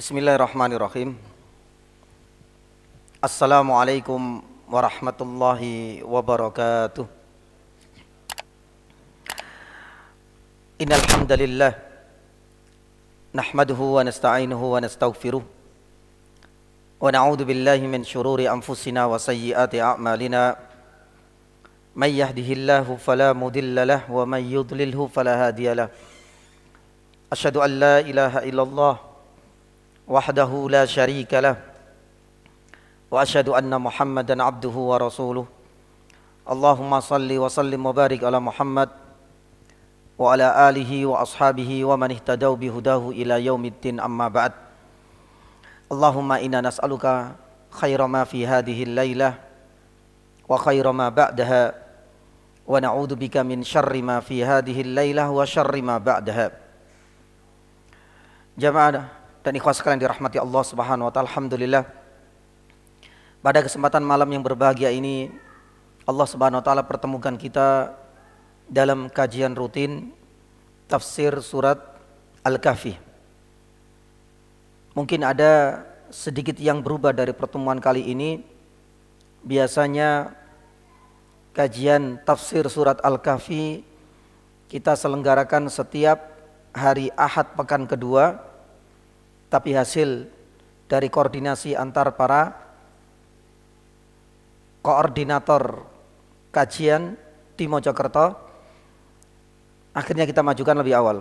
Bismillahirrahmanirrahim. Assalamualaikum warahmatullahi wabarakatuh. Innal hamdalillah nahmaduhu wa nasta'inuhu wa nastaghfiruh wa na'udzu billahi min shururi anfusina wa sayyiati a'malina. May yahdihillahu fala mudilla lahu wa may yudlilhu fala hadiya lahu. Asyhadu an la ilaha illallah wahdahu la syarika lah wa asyhadu anna Muhammadan abduhu wa rasuluh. Allahumma salli wa sallim wa barik ala Muhammad wa ala alihi wa ashabihi wa man ihtadaw bihudahu ila yaumiddin, amma ba'd. Allahumma inna nas'aluka khaira ma fi hadhihi al-lailah wa khaira ma ba'daha wa na'udzu bika min syarri ma fi hadhihi al-lailah wa syarri ma ba'daha. Jamaah dan ikhwas sekalian dirahmati Allah Subhanahu wa taala, alhamdulillah pada kesempatan malam yang berbahagia ini Allah Subhanahu wa taala pertemukan kita dalam kajian rutin tafsir surat Al-Kahfi. Mungkin ada sedikit yang berubah dari pertemuan kali ini. Biasanya kajian tafsir surat Al-Kahfi kita selenggarakan setiap hari Ahad pekan kedua. Tapi hasil dari koordinasi antar para koordinator kajian di Mojokerto, akhirnya kita majukan lebih awal.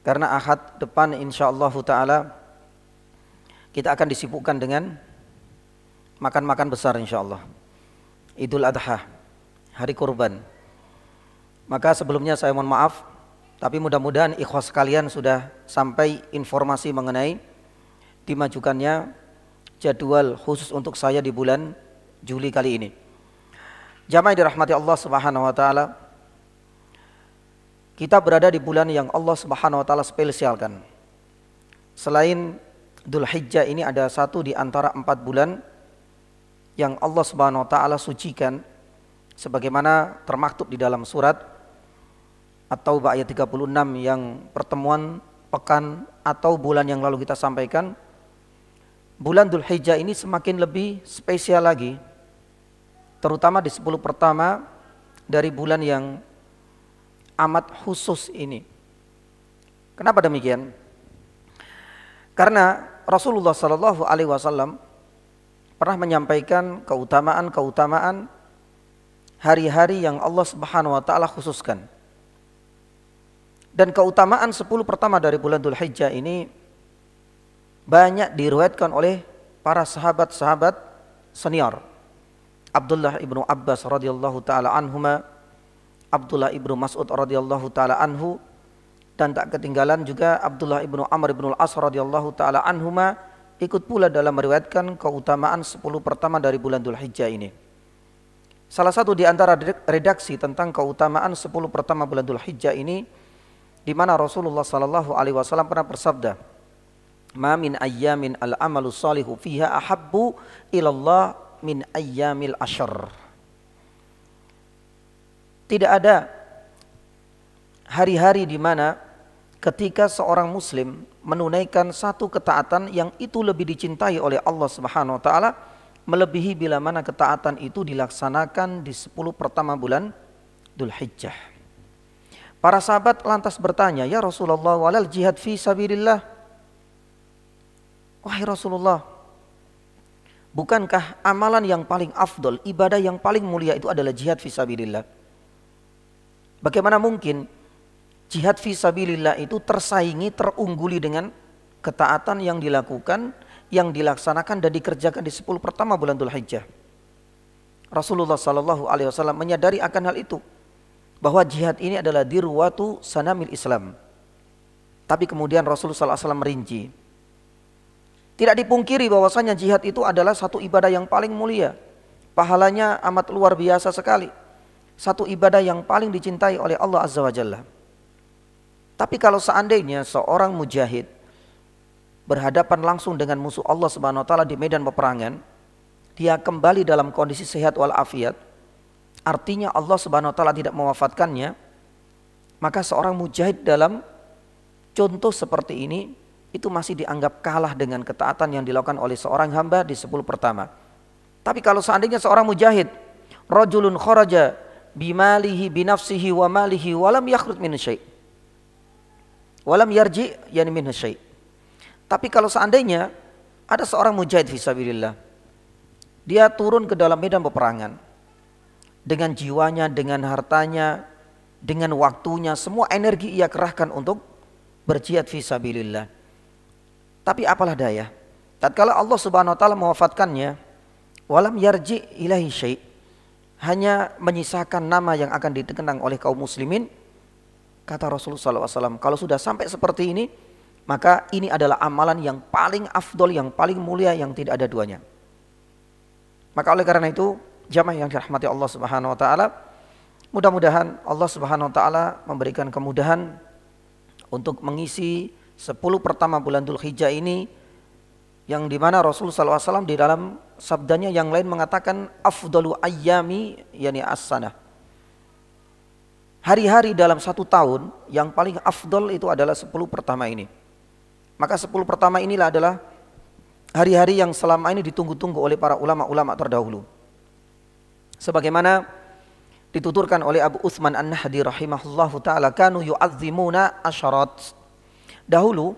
Karena Ahad depan insyaallah ta'ala kita akan disibukkan dengan makan-makan besar insyaallah. Idul Adha, hari kurban. Maka sebelumnya saya mohon maaf, tapi mudah-mudahan ikhwas sekalian sudah sampai informasi mengenai dimajukannya jadwal khusus untuk saya di bulan Juli kali ini. Jamaah dirahmati Allah Subhanahu wa taala, kita berada di bulan yang Allah Subhanahu wa taala spesialkan. Selain Dzulhijjah, ini ada satu di antara 4 bulan yang Allah Subhanahu wa taala sucikan sebagaimana termaktub di dalam surat At-Taubah ayat 36 yang pertemuan pekan atau bulan yang lalu kita sampaikan. Bulan Dzulhijjah ini semakin lebih spesial lagi, terutama di 10 pertama dari bulan yang amat khusus ini. Kenapa demikian? Karena Rasulullah Shallallahu Alaihi Wasallam pernah menyampaikan keutamaan hari-hari yang Allah Subhanahu Wa Taala khususkan. Dan keutamaan 10 pertama dari bulan Dzulhijjah ini banyak diriwayatkan oleh para sahabat-sahabat senior. Abdullah ibnu Abbas radhiyallahu taala anhuma, Abdullah ibnu Mas'ud radhiyallahu taala anhu, dan tak ketinggalan juga Abdullah ibnu Amr ibnu al-As radhiyallahu taala anhuma ikut pula dalam meriwayatkan keutamaan 10 pertama dari bulan Dzulhijjah ini. Salah satu di antara redaksi tentang keutamaan 10 pertama bulan Dzulhijjah ini, di mana Rasulullah sallallahu alaihi wasallam pernah bersabda, "Ma min ayyamin al-amalu salihu fiha ahabbu ilallah min ayyamil ashr." Tidak ada hari-hari di mana ketika seorang muslim menunaikan satu ketaatan yang itu lebih dicintai oleh Allah Subhanahu wa taala melebihi bila mana ketaatan itu dilaksanakan di 10 pertama bulan Dzulhijjah. Para sahabat lantas bertanya, "Ya Rasulullah, walal jihad fi sabilillah?" Wahai Rasulullah, bukankah amalan yang paling afdol, ibadah yang paling mulia itu adalah jihad fi sabilillah? Bagaimana mungkin jihad fi sabilillah itu tersaingi, terungguli dengan ketaatan yang dilakukan, yang dilaksanakan dan dikerjakan di 10 pertama bulan Dzulhijjah? Rasulullah sallallahu alaihi wasallam menyadari akan hal itu, bahwa jihad ini adalah dirwatu sanamil Islam. Tapi kemudian Rasulullah SAW merinci. Tidak dipungkiri bahwasanya jihad itu adalah satu ibadah yang paling mulia. Pahalanya amat luar biasa sekali. Satu ibadah yang paling dicintai oleh Allah Azza wa Jalla. Tapi kalau seandainya seorang mujahid berhadapan langsung dengan musuh Allah Subhanahu wa taala di medan peperangan, dia kembali dalam kondisi sehat walafiat, artinya Allah Subhanahu wa taala tidak mewafatkannya, maka seorang mujahid dalam contoh seperti ini itu masih dianggap kalah dengan ketaatan yang dilakukan oleh seorang hamba di 10 pertama. Tapi kalau seandainya seorang mujahid, rajulun kharaja bimalihi binafsihi wa malihi walam yakhruj min syai', walam yarji yani min syai'. Tapi kalau seandainya ada seorang mujahid fisabilillah, dia turun ke dalam medan peperangan dengan jiwanya, dengan hartanya, dengan waktunya, semua energi ia kerahkan untuk berjihad fisabilillah. Tapi apalah daya, tatkala Allah Subhanahu wa taala mewafatkannya, walam yarji ilahi syai', hanya menyisakan nama yang akan dikenang oleh kaum muslimin. Kata Rasulullah SAW, kalau sudah sampai seperti ini, maka ini adalah amalan yang paling afdol, yang paling mulia, yang tidak ada duanya. Maka oleh karena itu, jamaah yang dirahmati Allah Subhanahu wa taala, mudah-mudahan Allah Subhanahu wa taala memberikan kemudahan untuk mengisi 10 pertama bulan Dzulhijjah ini, yang dimana Rasulullah SAW di dalam sabdanya yang lain mengatakan afdalu ayyami yani as-sanah. Hari-hari dalam 1 tahun yang paling afdol itu adalah 10 pertama ini. Maka 10 pertama inilah adalah hari-hari yang selama ini ditunggu-tunggu oleh para ulama-ulama terdahulu. Sebagaimana dituturkan oleh Abu Utsman An-Nahdi rahimahullahu taala, kanu yu'azzimuna asyarat. Dahulu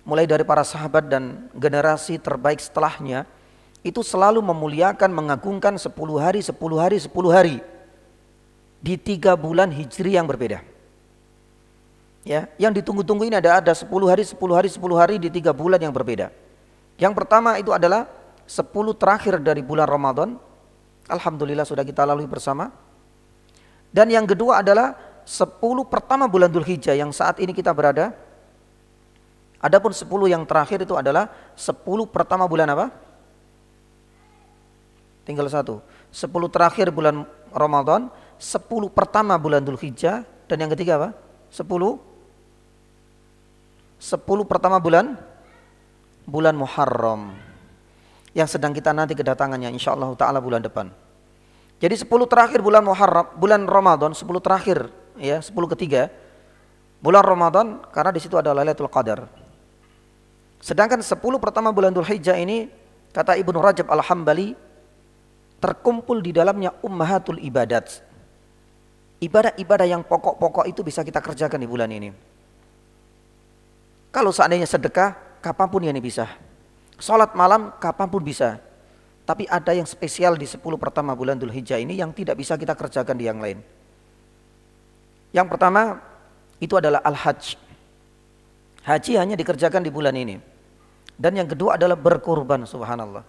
mulai dari para sahabat dan generasi terbaik setelahnya itu selalu memuliakan, mengagungkan 10 hari, 10 hari, 10 hari di 3 bulan Hijri yang berbeda. Ya, yang ditunggu-tunggu ini ada 10 hari, 10 hari, 10 hari di 3 bulan yang berbeda. Yang pertama itu adalah 10 terakhir dari bulan Ramadan. Alhamdulillah sudah kita lalui bersama. Dan yang kedua adalah 10 pertama bulan Dzulhijjah yang saat ini kita berada. Adapun 10 yang terakhir itu adalah 10 pertama bulan apa? Tinggal 1. 10 terakhir bulan Ramadan, 10 pertama bulan Dzulhijjah, dan yang ketiga apa? 10 pertama bulan Muharram, yang sedang kita nanti kedatangannya insyaallah taala bulan depan. Jadi 10 terakhir bulan Muharram, bulan Ramadan, 10 terakhir ya, 10 ketiga bulan Ramadan, karena di situ ada Lailatul Qadar. Sedangkan 10 pertama bulan Dzulhijjah ini, kata Ibnu Rajab Al-Hambali, terkumpul di dalamnya ummahatul ibadat. Ibadah-ibadah yang pokok-pokok itu bisa kita kerjakan di bulan ini. Kalau seandainya sedekah, kapanpun ini bisa. Salat malam, kapanpun bisa. Tapi ada yang spesial di 10 pertama bulan Dzulhijjah ini yang tidak bisa kita kerjakan di yang lain. Yang pertama, itu adalah al-hajj. Haji hanya dikerjakan di bulan ini. Dan yang kedua adalah berkurban, subhanallah.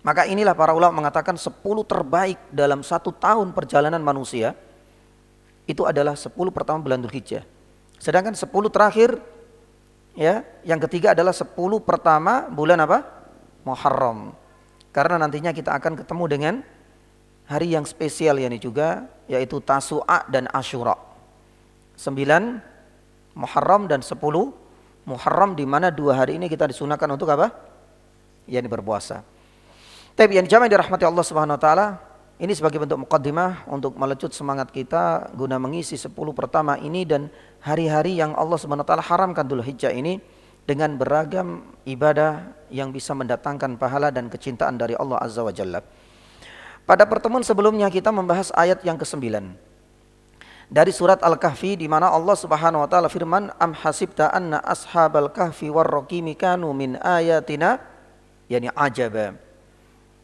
Maka inilah para ulama mengatakan 10 terbaik dalam 1 tahun perjalanan manusia, itu adalah 10 pertama bulan Dzulhijjah. Sedangkan 10 terakhir, ya, yang ketiga adalah 10 pertama bulan apa? Muharram. Karena nantinya kita akan ketemu dengan hari yang spesial ini juga, yaitu Tasu'a dan Asyura. 9 Muharram dan 10 Muharram, di mana 2 hari ini kita disunahkan untuk apa? Yani berpuasa. Tapi yang jamaah dirahmati Allah Subhanahu wa taala, ini sebagai bentuk muqaddimah untuk melecut semangat kita guna mengisi 10 pertama ini dan hari-hari yang Allah Subhanahu wa taala haramkan Dzulhijjah ini dengan beragam ibadah yang bisa mendatangkan pahala dan kecintaan dari Allah Azza wa Jalla. Pada pertemuan sebelumnya kita membahas ayat yang ke-9 dari surat Al-Kahfi, di mana Allah Subhanahu wa taala firman, am hasibta anna ashabal kahfi warraqimi kanu min ayatina yani ajaba.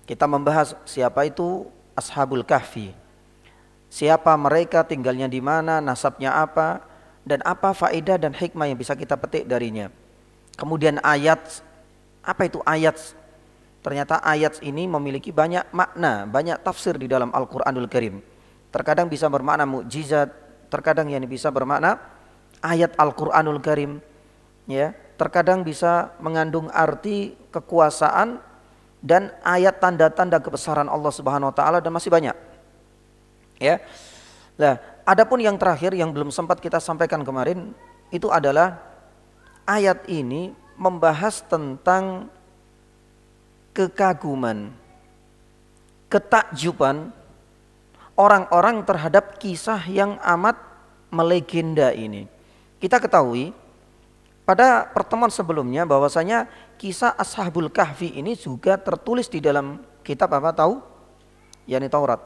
Kita membahas siapa itu ashabul kahfi, siapa mereka, tinggalnya di mana, nasabnya apa, dan apa faedah dan hikmah yang bisa kita petik darinya. Kemudian ayat, apa itu ayat? Ternyata ayat ini memiliki banyak makna, banyak tafsir di dalam Al-Quranul Karim. Terkadang bisa bermakna mukjizat, terkadang yang bisa bermakna ayat Al-Quranul Karim, ya. Terkadang bisa mengandung arti kekuasaan dan ayat tanda-tanda kebesaran Allah Subhanahu wa taala, dan masih banyak. Ya. Nah, adapun yang terakhir yang belum sempat kita sampaikan kemarin itu adalah ayat ini membahas tentang kekaguman, ketakjuban orang-orang terhadap kisah yang amat melegenda ini. Kita ketahui pada pertemuan sebelumnya bahwasanya kisah Ashabul Kahfi ini juga tertulis di dalam kitab apa tahu? yakni Taurat.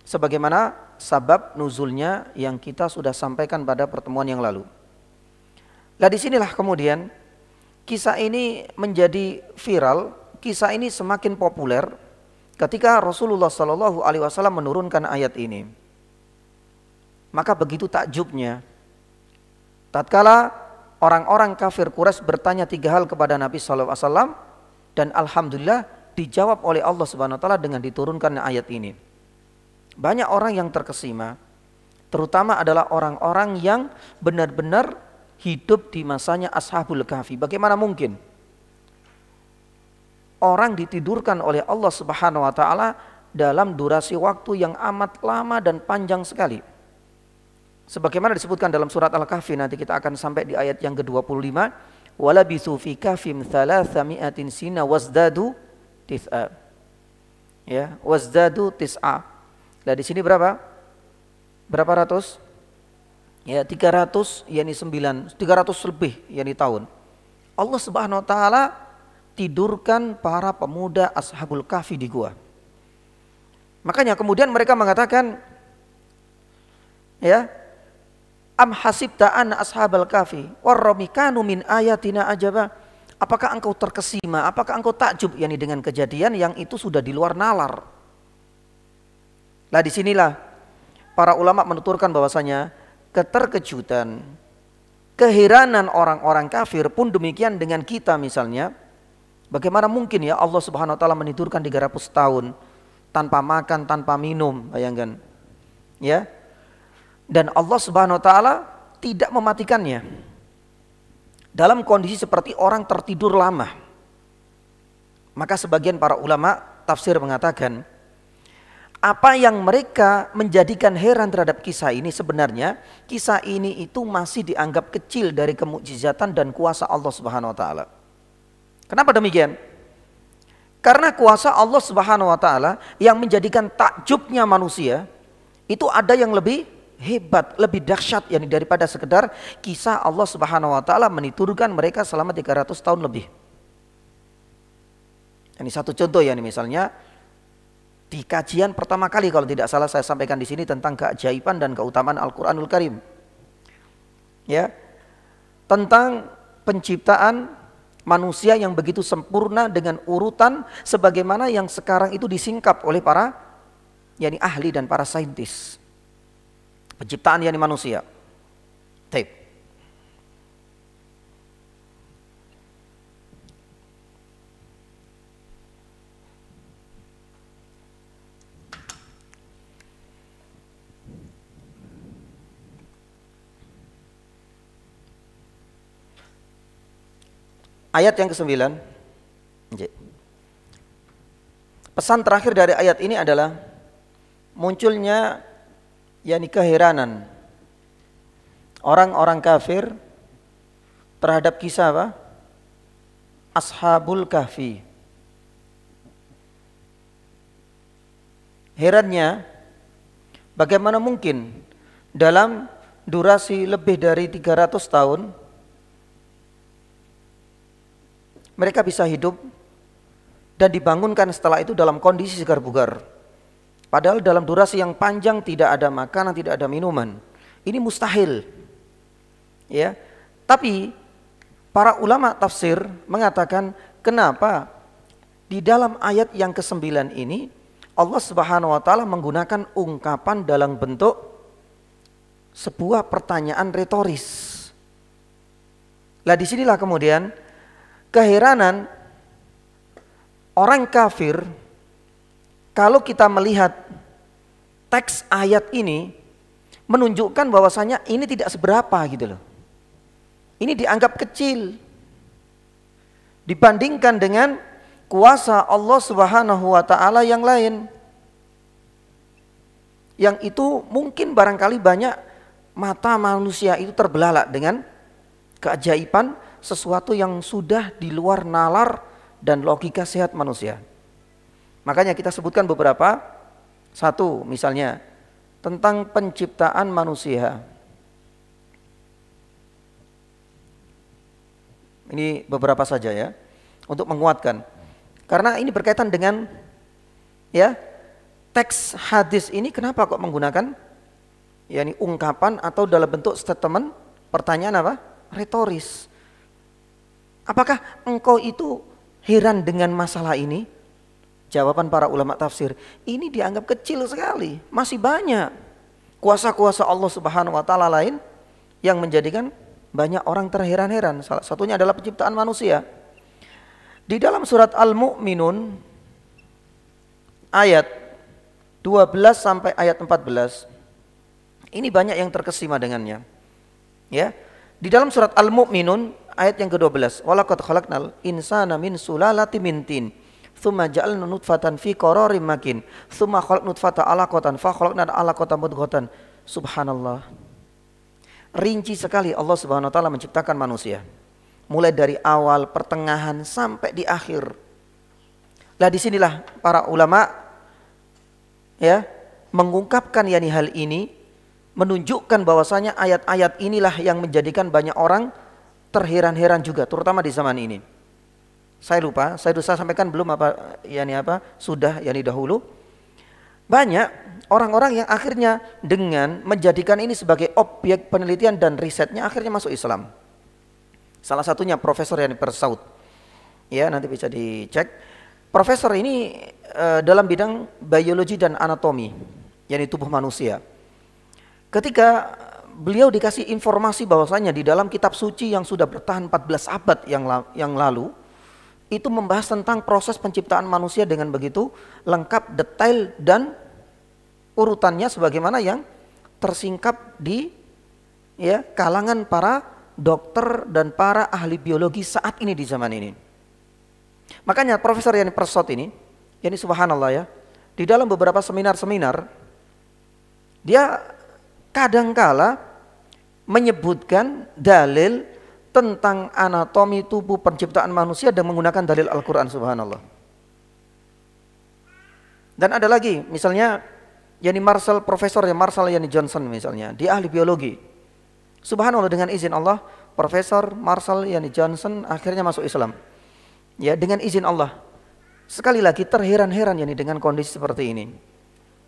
Sebagaimana sabab nuzulnya yang kita sudah sampaikan pada pertemuan yang lalu. Nah disinilah kemudian kisah ini menjadi viral, kisah ini semakin populer ketika Rasulullah SAW menurunkan ayat ini. Maka begitu takjubnya, tatkala orang-orang kafir Quraisy bertanya 3 hal kepada Nabi SAW, dan alhamdulillah dijawab oleh Allah Subhanahu Wa Taala dengan diturunkan ayat ini. Banyak orang yang terkesima, terutama adalah orang-orang yang benar-benar hidup di masanya Ashabul Kahfi. Bagaimana mungkin orang ditidurkan oleh Allah Subhanahu Wa Taala dalam durasi waktu yang amat lama dan panjang sekali? Sebagaimana disebutkan dalam surat Al-Kahfi, nanti kita akan sampai di ayat yang ke-25. Walabithu fi kahfim 300 sina wazdadu tis'a. Ya, wazdadu tis'a. Nah di sini berapa? Berapa ratus? Ya 300 yakni 300 lebih yakni tahun. Allah Subhanahu Wa Taala tidurkan para pemuda Ashabul Kahfi di gua. Makanya kemudian mereka mengatakan, ya, am hasibta anna ashabal kahfi warramikanu min ayatina ajaba. Apakah engkau terkesima, apakah engkau takjub yakni dengan kejadian yang itu sudah di luar nalar? Nah disinilah para ulama menuturkan bahwasanya keterkejutan, keheranan orang-orang kafir pun demikian dengan kita misalnya. Bagaimana mungkin ya Allah Subhanahu Wa Taala menidurkan 300 tahun tanpa makan, tanpa minum, bayangkan. Ya. Dan Allah Subhanahu Wa Taala tidak mematikannya. Dalam kondisi seperti orang tertidur lama. Maka sebagian para ulama tafsir mengatakan, apa yang mereka menjadikan heran terhadap kisah ini, sebenarnya kisah ini itu masih dianggap kecil dari kemukjizatan dan kuasa Allah Subhanahu Wa Taala. Kenapa demikian? Karena kuasa Allah Subhanahu Wa Taala yang menjadikan takjubnya manusia itu ada yang lebih hebat, lebih dahsyat yakni daripada sekedar kisah Allah Subhanahu Wa Taala menidurkan mereka selama 300 tahun lebih. Ini satu contoh ya, misalnya di kajian pertama kali kalau tidak salah saya sampaikan di sini tentang keajaiban dan keutamaan Al-Qur'anul Karim. Ya. Tentang penciptaan manusia yang begitu sempurna dengan urutan sebagaimana yang sekarang itu disingkap oleh para yakni ahli dan para saintis. Penciptaan yakni manusia. Taib. Ayat yang ke-9. Pesan terakhir dari ayat ini adalah munculnya yakni keheranan orang-orang kafir terhadap kisah apa? Ashabul Kahfi. Herannya, bagaimana mungkin dalam durasi lebih dari 300 tahun mereka bisa hidup dan dibangunkan setelah itu dalam kondisi segar bugar. Padahal dalam durasi yang panjang tidak ada makanan, tidak ada minuman. Ini mustahil. Ya. Tapi para ulama tafsir mengatakan kenapa di dalam ayat yang ke-9 ini Allah Subhanahu Wa Taala menggunakan ungkapan dalam bentuk sebuah pertanyaan retoris. Lah disinilah kemudian keheranan orang kafir kalau kita melihat teks ayat ini menunjukkan bahwasanya ini tidak seberapa gitu loh. Ini dianggap kecil dibandingkan dengan kuasa Allah Subhanahu Wa Taala yang lain. Yang itu mungkin barangkali banyak mata manusia itu terbelalak dengan keajaiban sesuatu yang sudah di luar nalar dan logika sehat manusia. Makanya kita sebutkan beberapa. Satu misalnya tentang penciptaan manusia. Ini beberapa saja ya untuk menguatkan. Karena ini berkaitan dengan ya teks hadis ini, kenapa kok menggunakan yakni ungkapan atau dalam bentuk statement pertanyaan apa? Retoris. Apakah engkau itu heran dengan masalah ini? Jawaban para ulama tafsir, ini dianggap kecil sekali. Masih banyak kuasa-kuasa Allah Subhanahu wa taala lain yang menjadikan banyak orang terheran-heran. Salah satunya adalah penciptaan manusia. Di dalam surat Al-Mu'minun ayat 12 sampai ayat 14, ini banyak yang terkesima dengannya. Ya. Di dalam surat Al-Mu'minun ayat yang ke-12, walaqad khalaqnal insana min sulalatin min tin, tsumma ja'alna nutfatan fi qararin makin, tsumma khalaqna nutfata 'alaqatan fa khalaqna 'alaqatan mudghatan. Subhanallah. Rinci sekali Allah Subhanahu wa taala menciptakan manusia. Mulai dari awal, pertengahan sampai di akhir. Lah disinilah para ulama ya mengungkapkan yakni hal ini, menunjukkan bahwasanya ayat-ayat inilah yang menjadikan banyak orang terheran-heran juga, terutama di zaman ini. Saya lupa, saya sampaikan belum apa yakni apa sudah yakni dahulu. Banyak orang-orang yang akhirnya dengan menjadikan ini sebagai objek penelitian dan risetnya akhirnya masuk Islam. Salah satunya Profesor Yani Persaud. Ya, nanti bisa dicek. Profesor ini dalam bidang biologi dan anatomi, yakni tubuh manusia. Ketika beliau dikasih informasi bahwasanya di dalam kitab suci yang sudah bertahan 14 abad yang lalu, itu membahas tentang proses penciptaan manusia dengan begitu lengkap, detail, dan urutannya sebagaimana yang tersingkap di ya kalangan para dokter dan para ahli biologi saat ini di zaman ini. Makanya Profesor Yani Persot ini subhanallah ya, di dalam beberapa seminar-seminar dia kadangkala menyebutkan dalil tentang anatomi tubuh penciptaan manusia dan menggunakan dalil Al-Quran, subhanallah. Dan ada lagi misalnya Profesor Marshall Yani Johnson misalnya, dia ahli biologi. Subhanallah, dengan izin Allah Profesor Marshall Yani Johnson akhirnya masuk Islam. Ya, dengan izin Allah. Sekali lagi terheran-heran dengan kondisi seperti ini.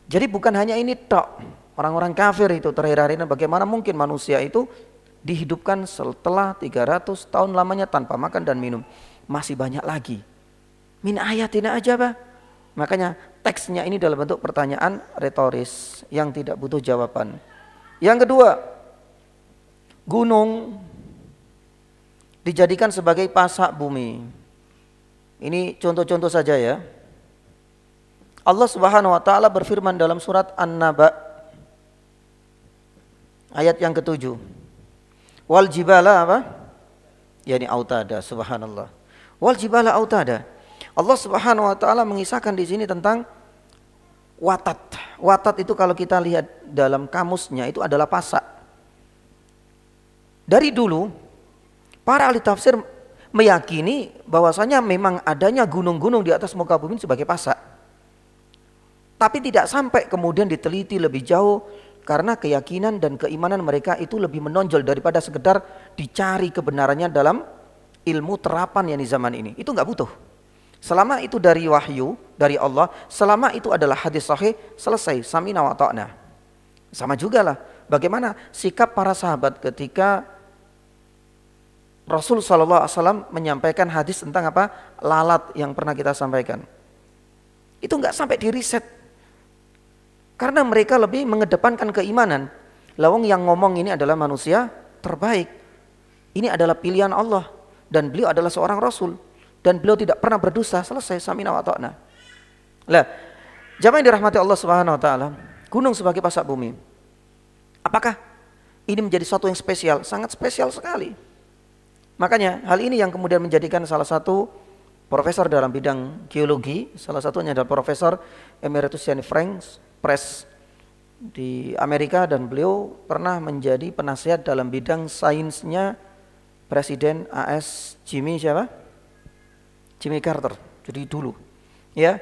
Jadi bukan hanya ini tok. Orang-orang kafir itu terheran-heran bagaimana mungkin manusia itu dihidupkan setelah 300 tahun lamanya tanpa makan dan minum. Masih banyak lagi. Min ayatina ajaba. Makanya teksnya ini dalam bentuk pertanyaan retoris yang tidak butuh jawaban. Yang kedua, gunung dijadikan sebagai pasak bumi. Ini contoh-contoh saja ya. Allah Subhanahu wa taala berfirman dalam surat An-Naba ayat yang ke-7. Wal jibala apa? Yani autada, subhanallah. Wal jibala autada. Allah Subhanahu wa taala mengisahkan di sini tentang watat. Watat itu kalau kita lihat dalam kamusnya itu adalah pasak. Dari dulu para ahli tafsir meyakini bahwasanya memang adanya gunung-gunung di atas muka bumi sebagai pasak. Tapi tidak sampai kemudian diteliti lebih jauh karena keyakinan dan keimanan mereka itu lebih menonjol daripada sekedar dicari kebenarannya dalam ilmu terapan yang di zaman ini. Itu nggak butuh. Selama itu dari wahyu dari Allah, selama itu adalah hadis sahih, selesai, samina wa ta'na. Sama juga lah bagaimana sikap para sahabat ketika Rasul sallallahu alaihi wasallam menyampaikan hadis tentang apa? Lalat yang pernah kita sampaikan. Itu nggak sampai di riset. Karena mereka lebih mengedepankan keimanan. Lawang yang ngomong ini adalah manusia terbaik. Ini adalah pilihan Allah dan beliau adalah seorang rasul dan beliau tidak pernah berdosa. Selesai, samina wa ta'na. Lah, jamaah yang dirahmati Allah Subhanahu wa taala, gunung sebagai pasak bumi. Apakah ini menjadi sesuatu yang spesial? Sangat spesial sekali. Makanya hal ini yang kemudian menjadikan salah satu profesor dalam bidang geologi, salah satunya adalah Profesor Emeritus Yani Frank Press di Amerika, dan beliau pernah menjadi penasihat dalam bidang sainsnya Presiden AS Jimmy Carter. Jadi dulu, ya.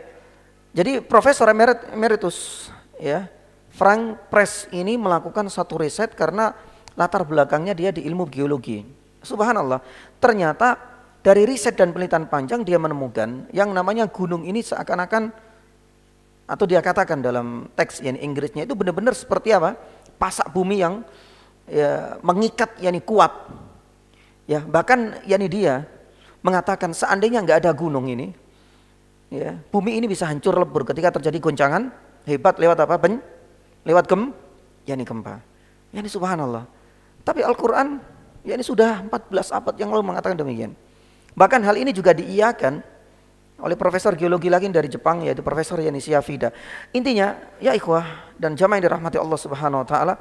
Jadi Profesor Emeritus, ya, Frank Press ini melakukan satu riset karena latar belakangnya dia di ilmu geologi. Subhanallah. Ternyata dari riset dan penelitian panjang dia menemukan yang namanya gunung ini seakan-akan, atau dia katakan dalam teks yang Inggrisnya itu benar-benar seperti apa? Pasak bumi yang ya, mengikat yani kuat. Ya, bahkan yani dia mengatakan seandainya nggak ada gunung ini, ya, bumi ini bisa hancur lebur ketika terjadi goncangan hebat lewat apa? Lewat yani gempa. Yani subhanallah. Tapi Al-Qur'an yani sudah 14 abad yang lalu mengatakan demikian. Bahkan hal ini juga diiyakan oleh profesor geologi lagi dari Jepang, yaitu Profesor Yanishia Fida. Intinya, ya ikhwah dan jamaah yang dirahmati Allah Subhanahu wa taala,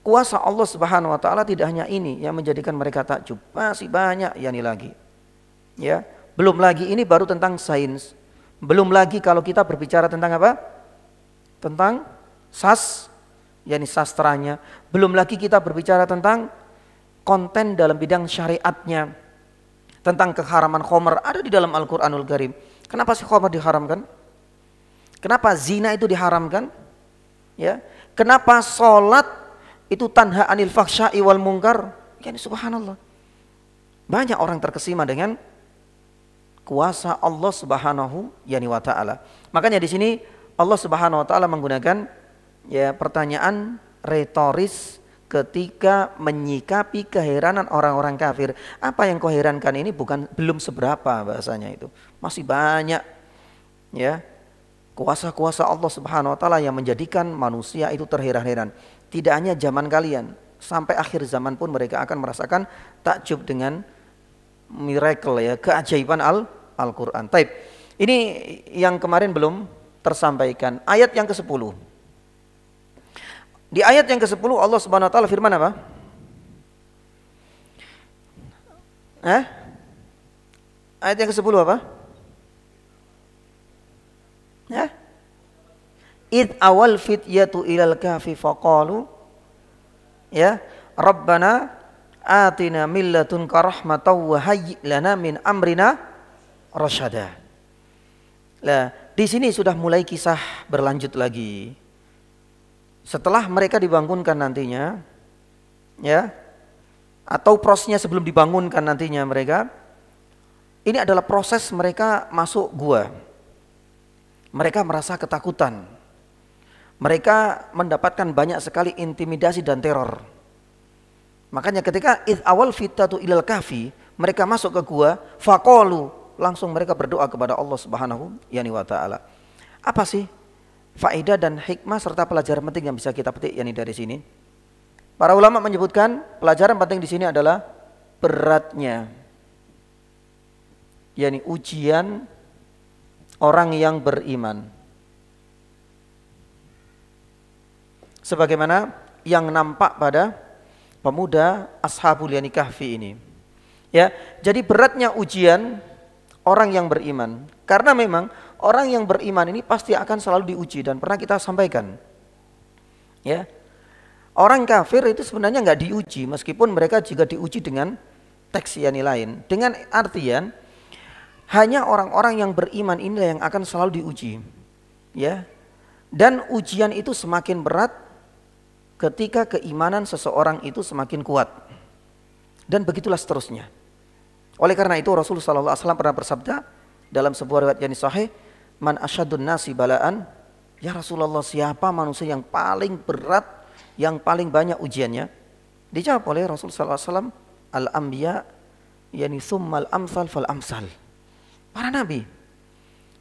kuasa Allah Subhanahu wa taala tidak hanya ini yang menjadikan mereka takjub, masih banyak yani lagi. Ya, belum lagi ini baru tentang sains. Belum lagi kalau kita berbicara tentang apa? Tentang yani sastranya. Belum lagi kita berbicara tentang konten dalam bidang syariatnya. Tentang keharaman khamr ada di dalam Al-Qur'anul Karim. Kenapa sih khamr diharamkan? Kenapa zina itu diharamkan? Ya. Kenapa salat itu tanha anil fahsya'i wal munkar? Yani subhanallah. Banyak orang terkesima dengan kuasa Allah Subhanahu yani wa taala. Makanya di sini Allah Subhanahu wa taala menggunakan ya pertanyaan retoris ketika menyikapi keheranan orang-orang kafir. Apa yang kau herankan ini belum seberapa bahasanya itu. Masih banyak ya kuasa-kuasa Allah Subhanahu wa taala yang menjadikan manusia itu terheran-heran. Tidak hanya zaman kalian, sampai akhir zaman pun mereka akan merasakan takjub dengan miracle ya, keajaiban Al-Qur'an. Taib. Ini yang kemarin belum tersampaikan. Ayat yang ke-10. Di ayat yang ke-10 Allah Subhanahu wa taala firman apa? Ayat yang ke-10 apa? Ya. Id awal fityatu ilal kahfi faqalu ya Rabbana atina min ladunka rahmatan wa hayyi lana min amrina rasyada. Lah, di sini sudah mulai kisah berlanjut lagi. Setelah mereka dibangunkan nantinya, ya, atau prosesnya sebelum dibangunkan nantinya mereka, ini adalah proses mereka masuk gua. Mereka merasa ketakutan. Mereka mendapatkan banyak sekali intimidasi dan teror. Makanya ketika awal fitatu ilal kahfi, mereka masuk ke gua, faqalu, langsung mereka berdoa kepada Allah Subhanahu wa taala. Apa sih faedah dan hikmah serta pelajaran penting yang bisa kita petik yakni dari sini? Para ulama menyebutkan pelajaran penting di sini adalah beratnya yakni ujian orang yang beriman. Sebagaimana yang nampak pada pemuda Ashabul Yani Kahfi ini. Ya, jadi beratnya ujian orang yang beriman. Karena memang orang yang beriman ini pasti akan selalu diuji dan pernah kita sampaikan. Ya. Orang kafir itu sebenarnya nggak diuji meskipun mereka juga diuji dengan teks yani lain. Dengan artian hanya orang-orang yang beriman inilah yang akan selalu diuji. Ya. Dan ujian itu semakin berat ketika keimanan seseorang itu semakin kuat. Dan begitulah seterusnya. Oleh karena itu Rasulullah SAW pernah bersabda dalam sebuah riwayat yang sahih, man asyadun nasi balaan, ya Rasulullah, siapa manusia yang paling berat, yang paling banyak ujiannya? Dijawab oleh Rasulullah SAW, al-anbiya yani thummal amsal fal amsal. Para nabi.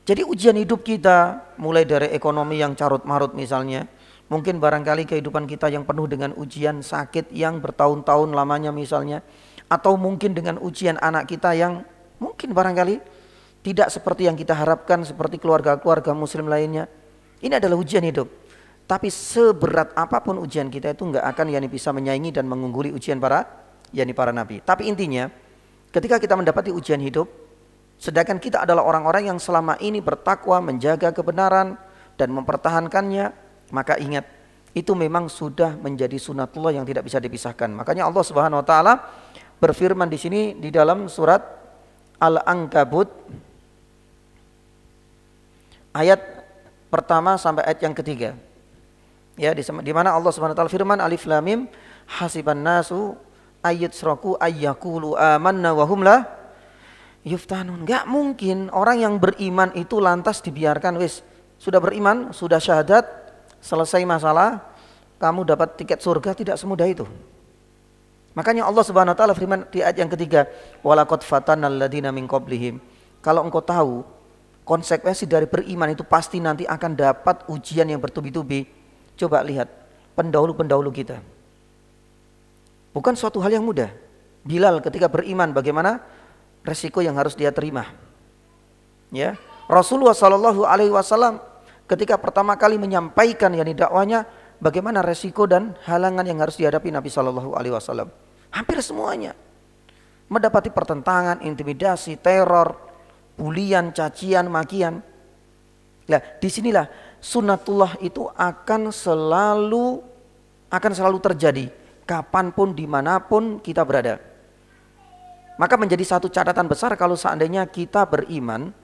Jadi ujian hidup kita mulai dari ekonomi yang carut marut misalnya, mungkin barangkali kehidupan kita yang penuh dengan ujian sakit yang bertahun-tahun lamanya misalnya, atau mungkin dengan ujian anak kita yang mungkin barangkali tidak seperti yang kita harapkan, seperti keluarga-keluarga muslim lainnya. Ini adalah ujian hidup. Tapi seberat apapun ujian kita itu nggak akan yani bisa menyaingi dan mengungguli ujian para nabi. Tapi intinya ketika kita mendapati ujian hidup, sedangkan kita adalah orang-orang yang selama ini bertakwa, menjaga kebenaran dan mempertahankannya, maka ingat, itu memang sudah menjadi sunatullah yang tidak bisa dipisahkan. Makanya Allah Subhanahu wa taala berfirman di sini di dalam surat Al-Ankabut ayat pertama sampai ayat yang ketiga. Ya, di mana Allah Subhanahu wa taala firman, Alif Lam Mim, hasiban nasu ayyutsraku ayyaqulu amanna wa hum la yuftanun. Enggak mungkin orang yang beriman itu lantas dibiarkan wis sudah beriman, sudah syahadat, selesai masalah, kamu dapat tiket surga. Tidak semudah itu. Makanya Allah Subhanahu wa taala firman di ayat yang ketiga, walaqad fatannal ladzina min qablihim. Kalau engkau tahu konsekuensi dari beriman itu pasti nanti akan dapat ujian yang bertubi-tubi. Coba lihat pendahulu-pendahulu kita. Bukan suatu hal yang mudah. Bilal ketika beriman bagaimana resiko yang harus dia terima. Ya, Rasulullah Shallallahu Alaihi Wasallam ketika pertama kali menyampaikan yakni dakwahnya, bagaimana resiko dan halangan yang harus dihadapi Nabi Shallallahu Alaihi Wasallam. Hampir semuanya mendapati pertentangan, intimidasi, teror, bulian, cacian, makian. Nah, disinilah sunnatullah itu akan selalu terjadi, kapanpun, dimanapun kita berada. Maka menjadi satu catatan besar kalau seandainya kita beriman,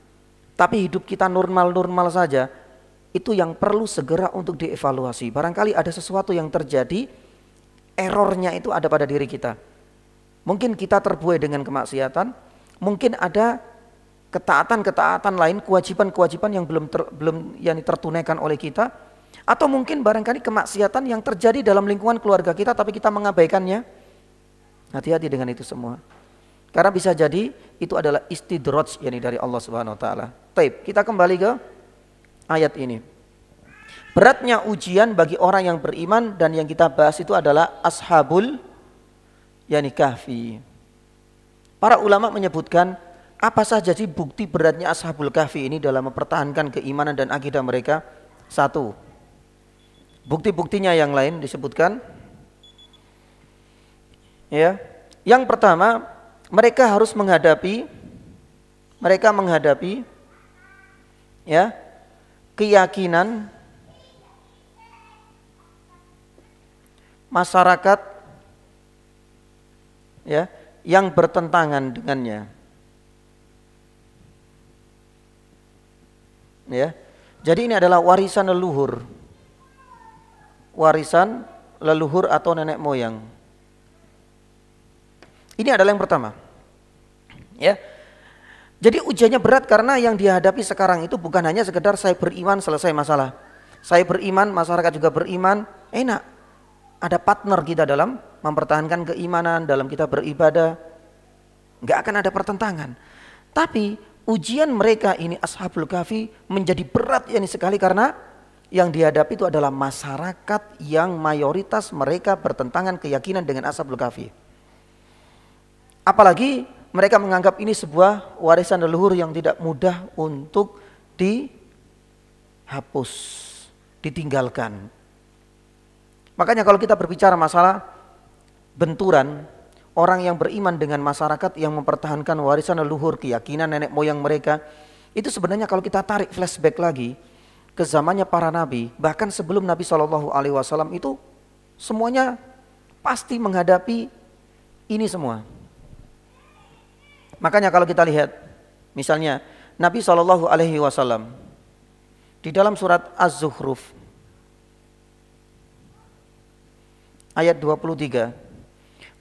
tapi hidup kita normal-normal saja, itu yang perlu segera untuk dievaluasi. Barangkali ada sesuatu yang terjadi, errornya itu ada pada diri kita. Mungkin kita terbuai dengan kemaksiatan, mungkin ada ketaatan-ketaatan lain, kewajiban-kewajiban yang belum tertunaikan oleh kita, atau mungkin barangkali kemaksiatan yang terjadi dalam lingkungan keluarga kita tapi kita mengabaikannya. Hati-hati dengan itu semua. Karena bisa jadi itu adalah istidraj yakni dari Allah Subhanahu wa taala. Baik, kita kembali ke ayat ini. Beratnya ujian bagi orang yang beriman, dan yang kita bahas itu adalah ashabul yakni kahfi. Para ulama menyebutkan apa saja sih bukti beratnya ashabul kahfi ini dalam mempertahankan keimanan dan akidah mereka? Satu, bukti-buktinya yang lain disebutkan. Ya, yang pertama, mereka harus menghadapi ya keyakinan masyarakat ya yang bertentangan dengannya. Ya. Jadi ini adalah warisan leluhur. Warisan leluhur atau nenek moyang. Ini adalah yang pertama. Ya. Jadi ujiannya berat karena yang dihadapi sekarang itu bukan hanya sekedar saya beriman selesai masalah. Saya beriman, masyarakat juga beriman, enak. Ada partner kita dalam mempertahankan keimanan, dalam kita beribadah. Enggak akan ada pertentangan. Tapi ujian mereka ini ashabul kahfi menjadi berat ini sekali karena yang dihadapi itu adalah masyarakat yang mayoritas mereka bertentangan keyakinan dengan ashabul kahfi. Apalagi mereka menganggap ini sebuah warisan leluhur yang tidak mudah untuk dihapus, ditinggalkan. Makanya kalau kita berbicara masalah benturan orang yang beriman dengan masyarakat yang mempertahankan warisan leluhur, keyakinan nenek moyang mereka, itu sebenarnya kalau kita tarik flashback lagi ke zamannya para nabi, bahkan sebelum Nabi SAW itu semuanya pasti menghadapi ini semua. Makanya kalau kita lihat misalnya Nabi SAW di dalam surat Az-Zukhruf ayat 23,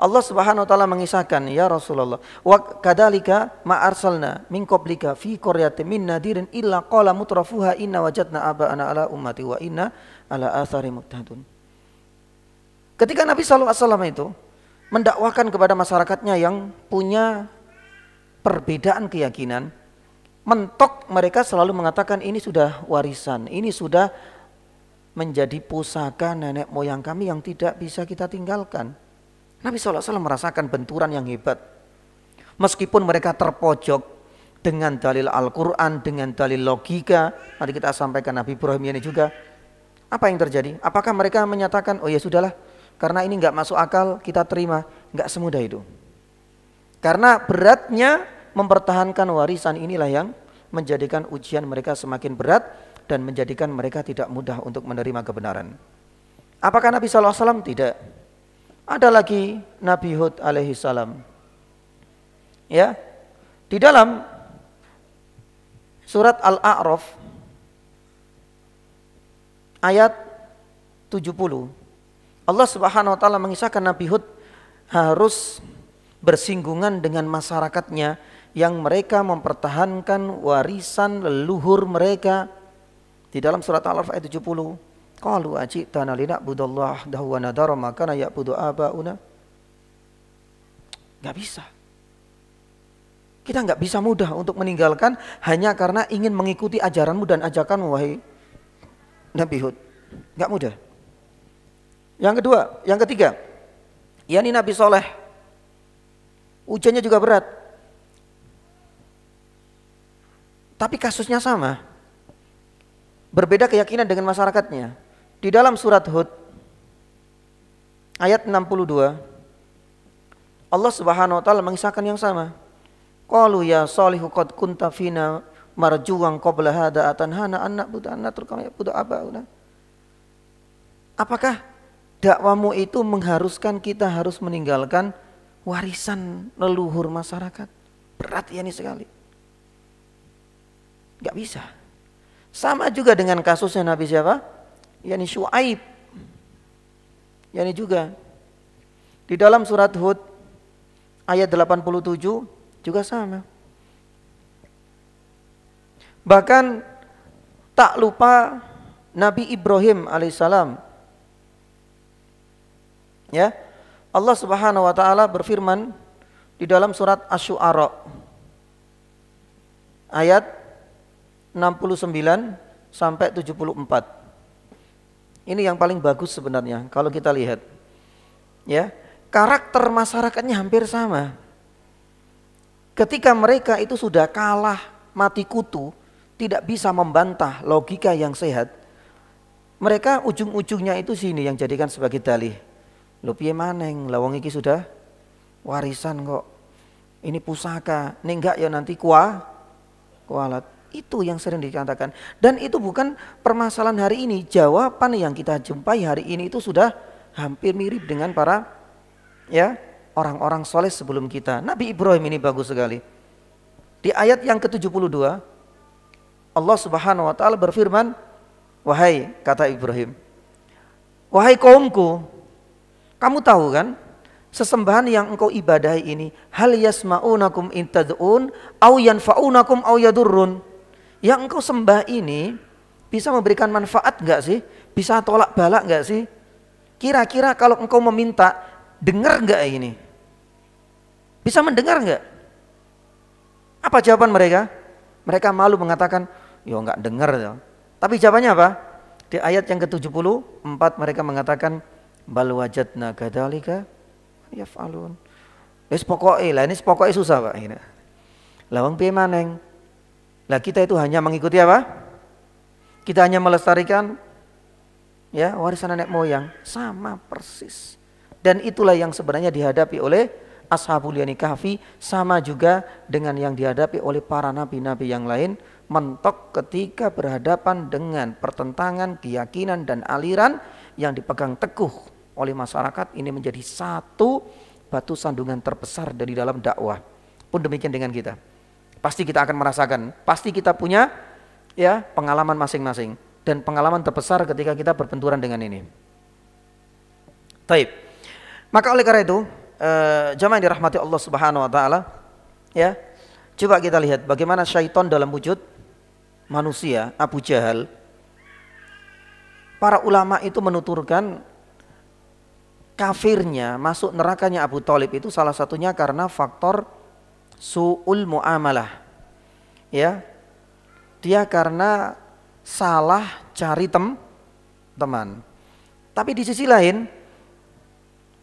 Allah Subhanahu wa taala mengisahkan, ya Rasulullah, wa kadzalika ma arsalna min qablika fi qaryatin min nadirin illa qala mutrafuha inna wajadna aba'ana ala ummati wa inna ala athari muqtadun. Ketika Nabi SAW itu mendakwakan kepada masyarakatnya yang punya perbedaan keyakinan, mentok mereka selalu mengatakan ini sudah warisan, ini sudah menjadi pusaka nenek moyang kami yang tidak bisa kita tinggalkan. Nabi SAW merasakan benturan yang hebat. Meskipun mereka terpojok dengan dalil Al-Quran, dengan dalil logika, nanti kita sampaikan Nabi Ibrahim ini juga. Apa yang terjadi? Apakah mereka menyatakan, oh ya sudahlah, karena ini nggak masuk akal, kita terima? Nggak semudah itu. Karena beratnya mempertahankan warisan inilah yang menjadikan ujian mereka semakin berat dan menjadikan mereka tidak mudah untuk menerima kebenaran. Apakah Nabi SAW? Tidak. Ada lagi Nabi Hud alaihi salam. Ya. Di dalam surat Al-A'raf ayat 70, Allah Subhanahu wa taala mengisahkan Nabi Hud harus bersinggungan dengan masyarakatnya yang mereka mempertahankan warisan leluhur mereka. Di dalam surat Al-Araf ayat 70, qalu ajitana lina'budallah wa nadara ma kana ya'budu abauna. Gak bisa. Kita gak bisa mudah untuk meninggalkan hanya karena ingin mengikuti ajaranmu dan ajakanmu, wahai Nabi Hud. Gak mudah. Yang ketiga, yakni Nabi Soleh. Ujiannya juga berat. Tapi kasusnya sama. Berbeda keyakinan dengan masyarakatnya. Di dalam surat Hud ayat 62, Allah Subhanahu wa taala mengisahkan yang sama. Qalu ya Shalihu qad kunta fina marjuwan qabla hada atanhana an na'budu an natruka ma ya'budu abauna. Apakah dakwamu itu mengharuskan kita harus meninggalkan warisan leluhur masyarakat? Berat ya ini sekali. Gak bisa. Sama juga dengan kasusnya Nabi siapa? Yani Syuaib. Yani juga di dalam surat Hud ayat 87 juga sama. Bahkan tak lupa Nabi Ibrahim alaihissalam. Ya, Allah Subhanahu wa taala berfirman di dalam surat Asy-Syu'ara ayat 69 sampai 74. Ini yang paling bagus sebenarnya kalau kita lihat. Ya, karakter masyarakatnya hampir sama. Ketika mereka itu sudah kalah mati kutu, tidak bisa membantah logika yang sehat, mereka ujung-ujungnya itu sini yang jadikan sebagai dalih. Lho piye maneng, lawang iki sudah warisan kok. Ini pusaka, ning enggak ya nanti kualat. Itu yang sering dikatakan. Dan itu bukan permasalahan hari ini. Jawaban yang kita jumpai hari ini itu sudah hampir mirip dengan para orang-orang soleh sebelum kita. Nabi Ibrahim ini bagus sekali. Di ayat yang ke-72 Allah Subhanahu wa taala berfirman, wahai kata Ibrahim, wahai kaumku, kamu tahu kan sesembahan yang engkau ibadahi ini, hal yasma'unakum in tad'un aw yanfa'unakum aw yadurrun. Yang engkau sembah ini bisa memberikan manfaat enggak sih? Bisa tolak balak enggak sih? Kira-kira kalau engkau meminta, dengar enggak ini? Bisa mendengar enggak? Apa jawaban mereka? Mereka malu mengatakan, ya enggak dengar ya. Tapi jawabannya apa? Di ayat yang ke-74 mereka mengatakan, bal wajadna kadzalika yaf'alun. Wis pokoke lah, ini pokoke susah Pak. Lah wong piye maneng? Lah kita itu hanya mengikuti apa? Kita hanya melestarikan ya warisan nenek moyang, sama persis. Dan itulah yang sebenarnya dihadapi oleh Ashabul Yamin Kahfi, sama juga dengan yang dihadapi oleh para nabi-nabi yang lain, mentok ketika berhadapan dengan pertentangan keyakinan dan aliran yang dipegang teguh oleh masyarakat. Ini menjadi satu batu sandungan terbesar dari dalam dakwah. Pun demikian dengan kita. Pasti kita akan merasakan, pasti kita punya ya pengalaman masing-masing, dan pengalaman terbesar ketika kita berbenturan dengan ini. Taib. Maka oleh karena itu, jamaah yang dirahmati Allah Subhanahu wa taala, ya. Coba kita lihat bagaimana syaitan dalam wujud manusia, Abu Jahal. Para ulama itu menuturkan kafirnya, masuk nerakanya Abu Thalib itu salah satunya karena faktor su'ul mu'amalah. Ya. Dia karena salah cari teman. Tapi di sisi lain,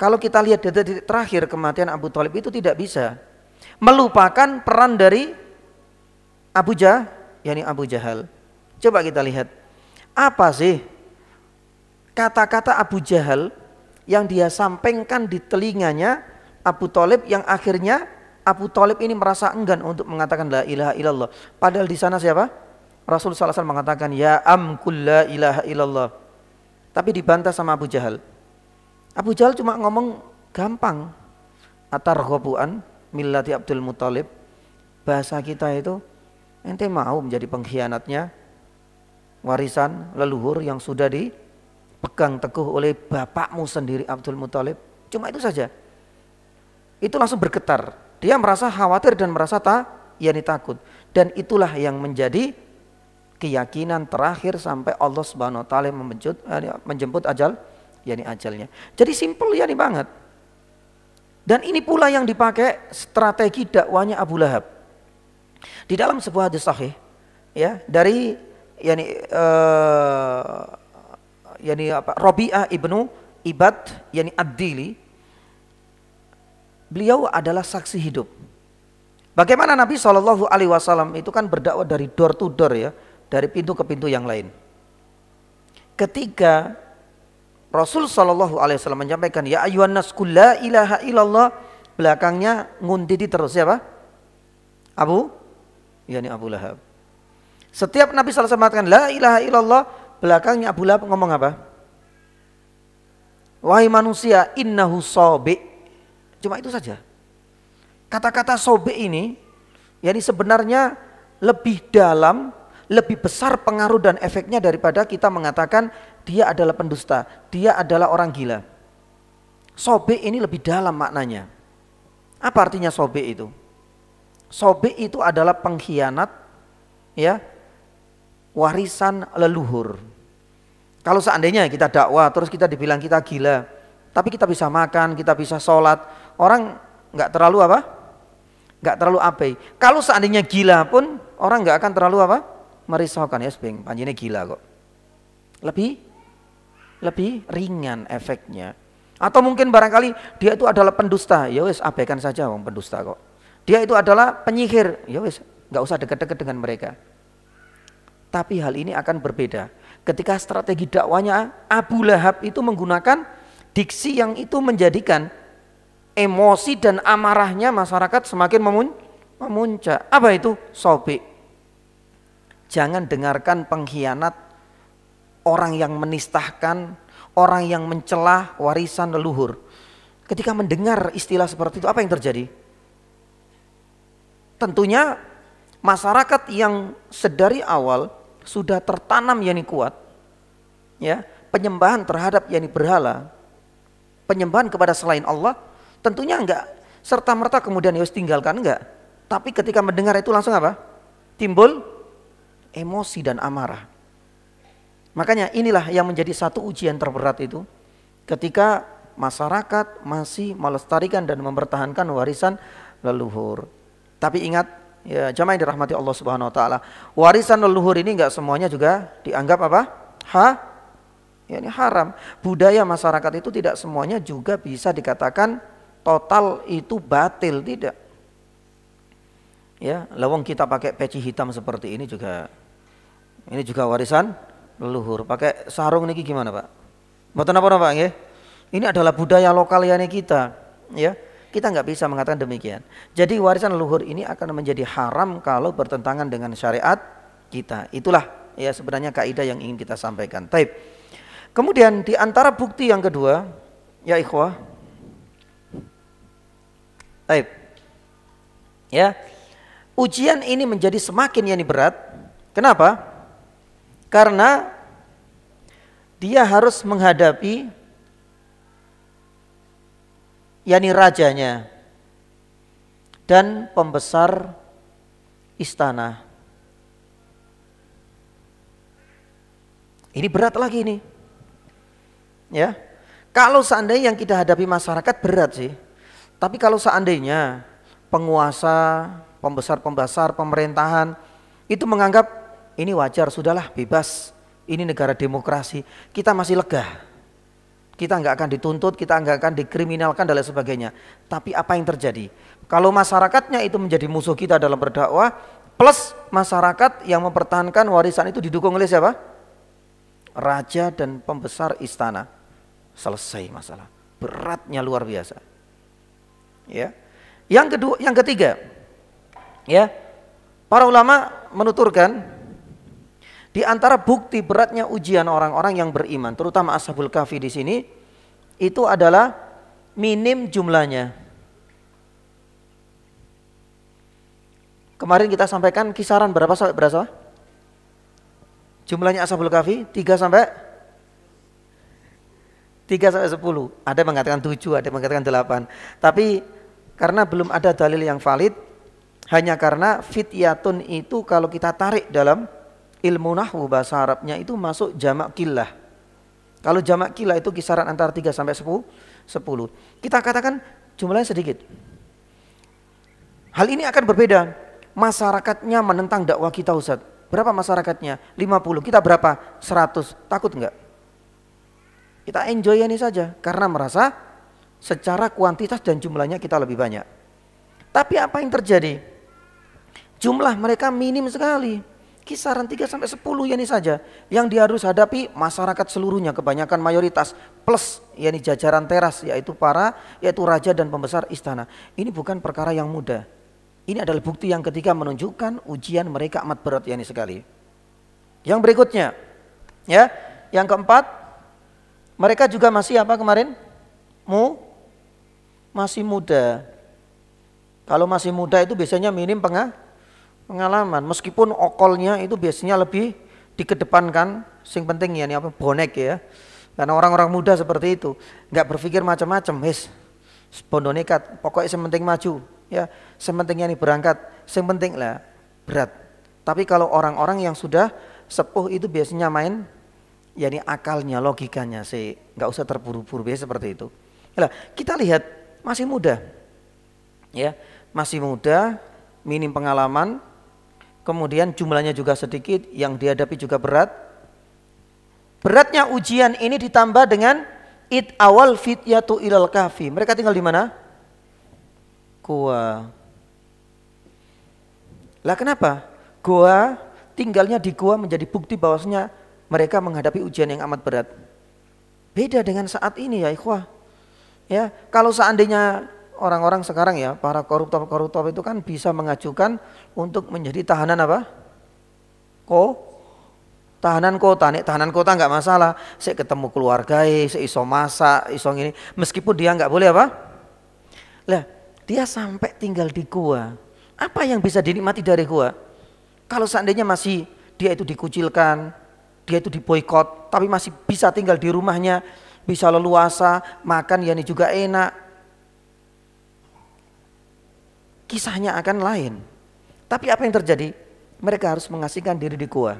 kalau kita lihat dari terakhir kematian Abu Thalib itu tidak bisa melupakan peran dari Abu Jahal. Coba kita lihat. Apa sih kata-kata Abu Jahal yang dia sampaikan di telinganya Abu Thalib yang akhirnya Abu Thalib ini merasa enggan untuk mengatakan la ilaha illallah. Padahal di sana siapa? Rasul sallallahu alaihi wasallam mengatakan ya qul la ilaha illallah. Tapi dibantah sama Abu Jahal. Abu Jahal cuma ngomong gampang. Atarghabu an millati Abdul Muthalib. Bahasa kita itu, ente mau menjadi pengkhianatnya warisan leluhur yang sudah dipegang teguh oleh bapakmu sendiri Abdul Muthalib. Cuma itu saja. itu langsung bergetar. Dia merasa khawatir dan merasa takut. Dan itulah yang menjadi keyakinan terakhir sampai Allah Subhanahu wa taala menjemput ajalnya. Jadi simpel banget. Dan ini pula yang dipakai strategi dakwanya Abu Lahab. Di dalam sebuah hadis sahih dari Rabi'ah ibnu Ibad Ad-Dili, beliau adalah saksi hidup. Bagaimana Nabi SAW itu kan berdakwah dari door to door dari pintu ke pintu yang lain. Ketika Rasul SAW menyampaikan ya ayyuhan nas qul la ilaha illallah, belakangnya ngundidi terus siapa? Abu Lahab. Setiap Nabi SAW mengatakan la ilaha illallah, belakangnya Abu Lahab ngomong apa? Wahai manusia, innahu sobi. Cuma itu saja. Kata-kata sobi ini sebenarnya lebih dalam, lebih besar pengaruh dan efeknya daripada kita mengatakan dia adalah pendusta, dia adalah orang gila. Sobe ini lebih dalam maknanya. Apa artinya sobe itu? Sobe itu adalah pengkhianat warisan leluhur. Kalau seandainya kita dakwah terus kita dibilang kita gila, tapi kita bisa makan, kita bisa sholat, orang nggak terlalu nggak terlalu abai. Kalau seandainya gila pun orang nggak akan terlalu merisaukan, sebeng panjine gila kok. Lebih ringan efeknya. Atau mungkin barangkali dia itu adalah pendusta, ya wes abaikan saja wong pendusta kok. Dia itu adalah penyihir, ya wes nggak usah dekat-dekat dengan mereka. Tapi hal ini akan berbeda ketika strategi dakwanya Abu Lahab itu menggunakan diksi yang itu menjadikan emosi dan amarahnya masyarakat semakin memuncak. Apa itu? Sobi. Jangan dengarkan pengkhianat, orang yang menistahkan, orang yang mencelah warisan leluhur. Ketika mendengar istilah seperti itu, apa yang terjadi? Tentunya masyarakat yang sedari awal sudah tertanam kuat, penyembahan terhadap berhala, penyembahan kepada selain Allah, tentunya enggak serta-merta kemudian tinggalkan, enggak. Tapi ketika mendengar itu langsung apa? Timbul emosi dan amarah. Makanya inilah yang menjadi satu ujian terberat itu ketika masyarakat masih melestarikan dan mempertahankan warisan leluhur. Tapi ingat jamaah yang dirahmati Allah Subhanahu wa taala, warisan leluhur ini enggak semuanya juga dianggap haram. Budaya masyarakat itu tidak semuanya juga bisa dikatakan total itu batil, tidak. Lawang kita pakai peci hitam seperti ini juga warisan leluhur. Pakai sarung niki gimana Pak? Mboten apa-apa nggih. Ini adalah budaya lokal kita, Kita nggak bisa mengatakan demikian. Jadi warisan leluhur ini akan menjadi haram kalau bertentangan dengan syariat kita. Itulah sebenarnya kaidah yang ingin kita sampaikan. Taib. Kemudian di antara bukti yang kedua, ya ikhwah. Taib. Ujian ini menjadi semakin berat. Kenapa? Karena dia harus menghadapi rajanya dan pembesar istana. Ini berat lagi ini. Kalau seandainya yang kita hadapi masyarakat berat sih. Tapi kalau seandainya penguasa, pembesar pemerintahan itu menganggap ini wajar, sudahlah bebas, ini negara demokrasi, kita masih lega, kita nggak akan dituntut, kita nggak akan dikriminalkan dan lain sebagainya. Tapi apa yang terjadi kalau masyarakatnya itu menjadi musuh kita dalam berdakwah, plus masyarakat yang mempertahankan warisan itu didukung oleh siapa? Raja dan pembesar istana. Selesai masalah, beratnya luar biasa. Yang ketiga, para ulama menuturkan di antara bukti beratnya ujian orang-orang yang beriman, terutama Ashabul Kahfi di sini, itu adalah minim jumlahnya. Kemarin kita sampaikan kisaran berapa sampai berapa? Jumlahnya Ashabul Kahfi 3 sampai 10. Ada yang mengatakan 7, ada yang mengatakan 8. Tapi Karena belum ada dalil yang valid, hanya karena fityatun itu kalau kita tarik dalam ilmu nahwu bahasa Arabnya itu masuk jamak killah. Kalau jamak killah itu kisaran antara 3 sampai 10. Kita katakan jumlahnya sedikit. Hal ini akan berbeda. Masyarakatnya menentang dakwah kita, Ustaz. Berapa masyarakatnya? 50. Kita berapa? 100. Takut enggak? Kita enjoy ini saja karena merasa secara kuantitas dan jumlahnya kita lebih banyak. Tapi apa yang terjadi? Jumlah mereka minim sekali. Kisaran 3 sampai 10 ini saja yang dia harus hadapi masyarakat seluruhnya, kebanyakan mayoritas plus yakni jajaran teras yaitu raja dan pembesar istana. Ini bukan perkara yang mudah. Ini adalah bukti yang ketiga menunjukkan ujian mereka amat berat yakni sekali. Yang berikutnya, ya, yang keempat, mereka juga masih apa kemarin? Masih muda. Kalau masih muda itu biasanya minim pengalaman, meskipun okolnya itu biasanya lebih dikedepankan, sing penting ya ini apa bonek ya, karena orang-orang muda seperti itu nggak berpikir macam-macam, bondo nekat, pokoknya yang penting maju, ya, yang penting ini berangkat, yang penting lah berat. Tapi kalau orang-orang yang sudah sepuh itu biasanya main, ya ini akalnya, logikanya sih, nggak usah terburu-buru, biasa seperti itu. Nah, kita lihat masih muda, ya, masih muda, minim pengalaman. Kemudian jumlahnya juga sedikit, yang dihadapi juga berat. Beratnya ujian ini ditambah dengan id awal fityatu ilal kahfi. Mereka tinggal di mana? Gua. Lah kenapa? Gua, tinggalnya di gua menjadi bukti bahwasanya mereka menghadapi ujian yang amat berat. Beda dengan saat ini ya ikhwah. Ya, kalau seandainya orang-orang sekarang ya, para koruptor itu kan bisa mengajukan untuk menjadi tahanan apa? Tahanan kota. Nih, tahanan kota nggak masalah. Saya ketemu keluarga, saya iso masak, iso ini. Meskipun dia nggak boleh apa? Lah, dia sampai tinggal di gua. Apa yang bisa dinikmati dari gua? Kalau seandainya masih dia itu dikucilkan, dia itu diboikot, tapi masih bisa tinggal di rumahnya, bisa leluasa, makan ya ini juga enak. Kisahnya akan lain. Tapi apa yang terjadi? Mereka harus mengasingkan diri di gua.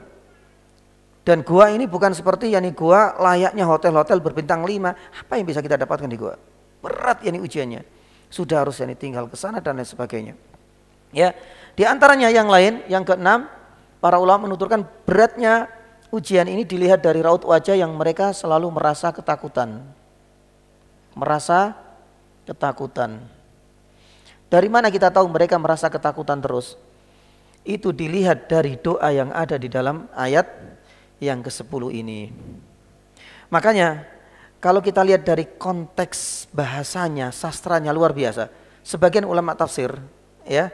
Dan gua ini bukan seperti yakni gua layaknya hotel-hotel berbintang 5. Apa yang bisa kita dapatkan di gua? Berat yakni ujiannya. Sudah harus yakni tinggal ke sana dan lain sebagainya. Ya, di antaranya yang lain, yang keenam, para ulama menuturkan beratnya ujian ini dilihat dari raut wajah yang mereka selalu merasa ketakutan. Merasa ketakutan. Dari mana kita tahu mereka merasa ketakutan terus? Itu dilihat dari doa yang ada di dalam ayat yang ke-10 ini. Makanya kalau kita lihat dari konteks bahasanya, sastranya luar biasa. Sebagian ulama tafsir, ya,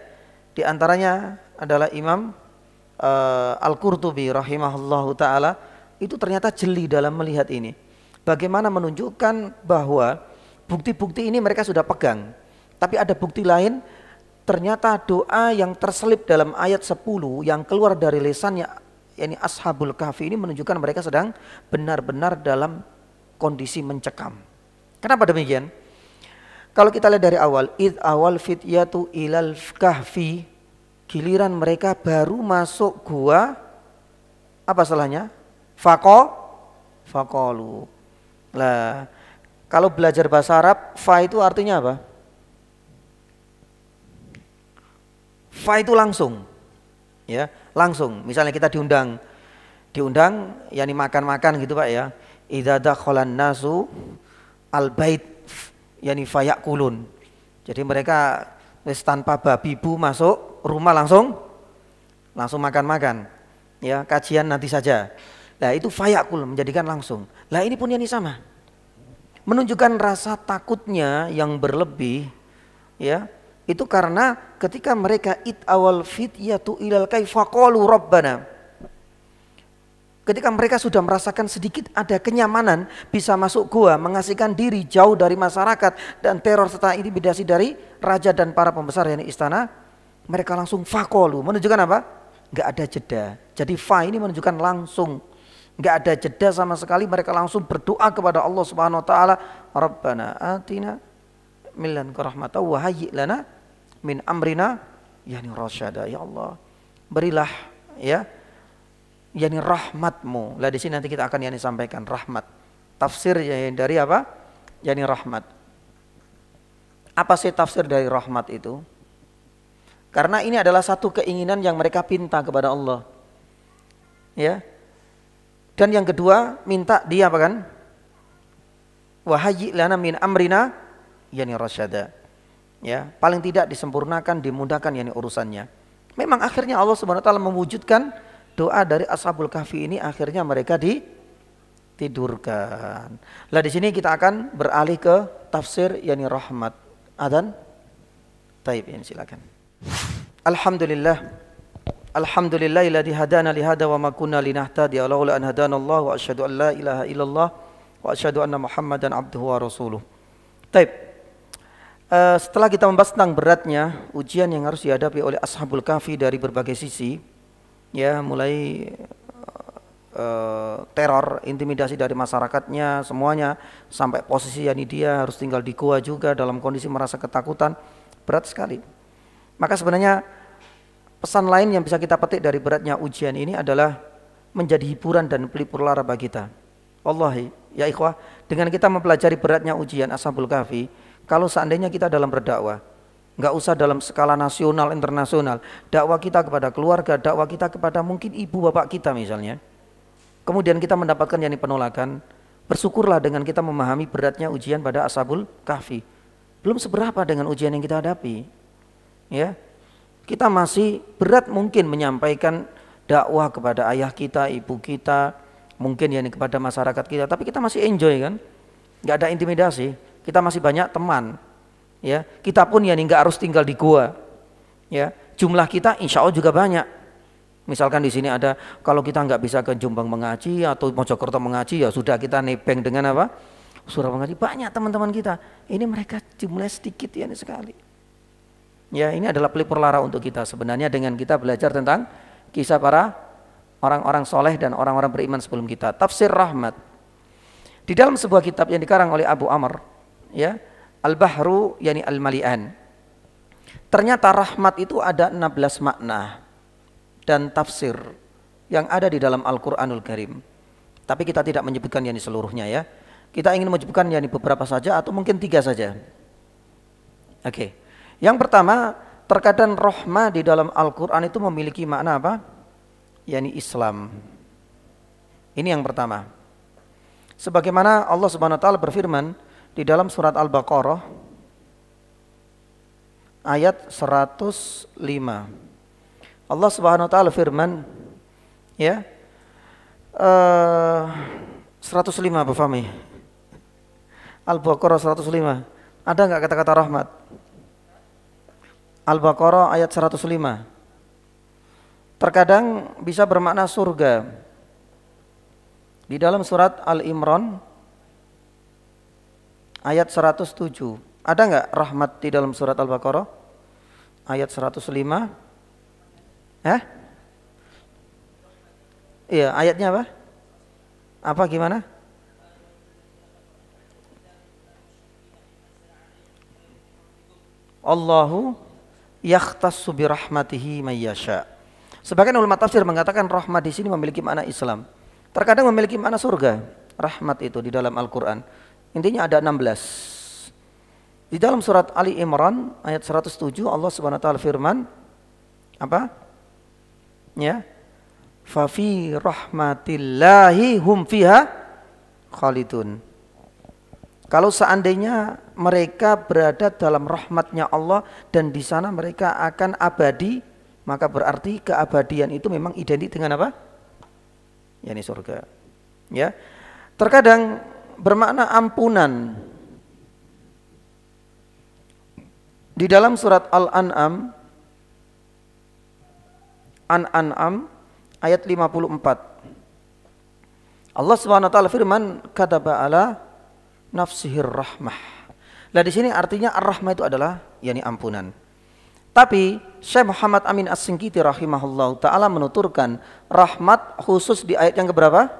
di antaranya adalah Imam Al-Qurtubi rahimahullahu ta'ala, itu ternyata jeli dalam melihat ini. Bagaimana menunjukkan bahwa bukti-bukti ini mereka sudah pegang. Tapi ada bukti lain, ternyata doa yang terselip dalam ayat 10 yang keluar dari lisannya, yakni Ashabul Kahfi ini menunjukkan mereka sedang benar-benar dalam kondisi mencekam. Kenapa demikian? Kalau kita lihat dari awal, id awal fityatu ilal kahfi, giliran mereka baru masuk gua, apa salahnya? Faqalu. Lah, kalau belajar bahasa Arab, fa itu artinya apa? Fa itu langsung, ya, langsung. Misalnya kita diundang, yakni makan-makan gitu Pak ya. Idza dakhalan nasu al bait, yakni fayakulun. Jadi mereka tanpa babi bu masuk rumah langsung makan-makan. Ya, kajian nanti saja. Nah, itu fayakul, menjadikan langsung. Lah ini pun yakni sama. Menunjukkan rasa takutnya yang berlebih, ya. Itu karena ketika mereka awal fityatu ilal kaifa qalu rabbana. Ketika mereka sudah merasakan sedikit ada kenyamanan, bisa masuk gua, mengasihkan diri jauh dari masyarakat dan teror serta intimidasi dari raja dan para pembesar yang istana, mereka langsung faqalu, menunjukkan apa? Enggak ada jeda. Jadi fa ini menunjukkan langsung. Enggak ada jeda sama sekali, mereka langsung berdoa kepada Allah Subhanahu wa taala, Rabbana atina min ladunka rahmatan wa hayyi' lana min amrina yani rasyada. Ya Allah, berilah ya yani rahmatmu. Lah di sini nanti kita akan yani sampaikan rahmat. Tafsir yani dari apa? Yani rahmat. Apa sih tafsir dari rahmat itu? Karena ini adalah satu keinginan yang mereka pinta kepada Allah. Ya. Dan yang kedua, minta dia apa kan? Wa hayyi' lana min amrina yani rasyada. Ya, paling tidak disempurnakan, dimudahkan yani urusannya. Memang akhirnya Allah Subhanahu wa taala mewujudkan doa dari Ashabul Kahfi ini, akhirnya mereka ditidurkan. Lah di sini kita akan beralih ke tafsir yani rahmat. Adzan. Taib, yani silakan. Alhamdulillah. Alhamdulillahilladzi hadana li hada wa ma kunna linahtadiya laula an hadanallahu wa asyhadu an la ilaha illallah wa asyhadu anna Muhammadan abduhu wa rasuluh. Taib. Setelah kita membahas tentang beratnya ujian yang harus dihadapi oleh Ashabul Kahfi dari berbagai sisi, ya mulai teror, intimidasi dari masyarakatnya semuanya, sampai posisi yani dia harus tinggal di gua juga dalam kondisi merasa ketakutan, berat sekali. Maka sebenarnya pesan lain yang bisa kita petik dari beratnya ujian ini adalah menjadi hiburan dan pelipur lara bagi kita. Wallahi ya ikhwah, dengan kita mempelajari beratnya ujian Ashabul Kahfi, kalau seandainya kita dalam berdakwah, nggak usah dalam skala nasional, internasional, dakwah kita kepada keluarga, dakwah kita kepada mungkin ibu bapak kita misalnya, kemudian kita mendapatkan yani penolakan, bersyukurlah dengan kita memahami beratnya ujian pada Ashabul Kahfi. Belum seberapa dengan ujian yang kita hadapi. Ya, kita masih berat mungkin menyampaikan dakwah kepada ayah kita, ibu kita, mungkin yani kepada masyarakat kita, tapi kita masih enjoy kan, nggak ada intimidasi, kita masih banyak teman. Ya, kita pun yani nggak harus tinggal di gua. Ya, jumlah kita insya Allah juga banyak. Misalkan di sini ada, kalau kita nggak bisa ke Jombang mengaji atau Mojokerto mengaji, ya sudah kita nebeng dengan apa? Surah mengaji. Banyak teman-teman kita. Ini mereka jumlahnya sedikit ya sekali. Ya, ini adalah pelipur lara untuk kita sebenarnya dengan kita belajar tentang kisah para orang-orang soleh dan orang-orang beriman sebelum kita. Tafsir rahmat. Di dalam sebuah kitab yang dikarang oleh Abu Amr, ya, Al-Bahru yani Al-Mali'an. Ternyata rahmat itu ada 16 makna dan tafsir yang ada di dalam Al-Quranul Karim. Tapi kita tidak menyebutkan yani seluruhnya ya. Kita ingin menyebutkan yani beberapa saja atau mungkin 3 saja. Oke. Yang pertama, terkadang rahmah di dalam Al-Quran itu memiliki makna apa? Yani Islam. Ini yang pertama. Sebagaimana Allah Subhanahu wa taala berfirman di dalam surat Al-Baqarah ayat 105. Allah Subhanahu wa taala firman ya 105 apa Fahmi? Al-Baqarah 105. Ada enggak kata-kata rahmat? Al-Baqarah ayat 105. Terkadang bisa bermakna surga. Di dalam surat Al-Imran ayat 107. Ada enggak rahmat di dalam surat Al-Baqarah ayat 105? Iya, ayatnya apa? Apa gimana? Allahu yakhtassu bi rahmatihi may yasha. Sebagian ulama tafsir mengatakan rahmat di sini memiliki makna Islam. Terkadang memiliki makna surga. Rahmat itu di dalam Al-Qur'an. Intinya ada 16. Di dalam surat Ali Imran ayat 107 Allah Subhanahu wa taala firman apa? Ya. Fa fi rahmatillahi hum fiha khalidun. Kalau seandainya mereka berada dalam rahmatnya Allah dan di sana mereka akan abadi, maka berarti keabadian itu memang identik dengan apa? Yani surga. Ya. Terkadang bermakna ampunan. Di dalam surat Al-An'am ayat 54. Allah Subhanahu wa taala firman kataba ala nafsihir rahmah. Nah di sini artinya ar-rahmah itu adalah yani ampunan. Tapi Syekh Muhammad Amin As-Singkiti rahimahullah taala menuturkan rahmat khusus di ayat yang keberapa?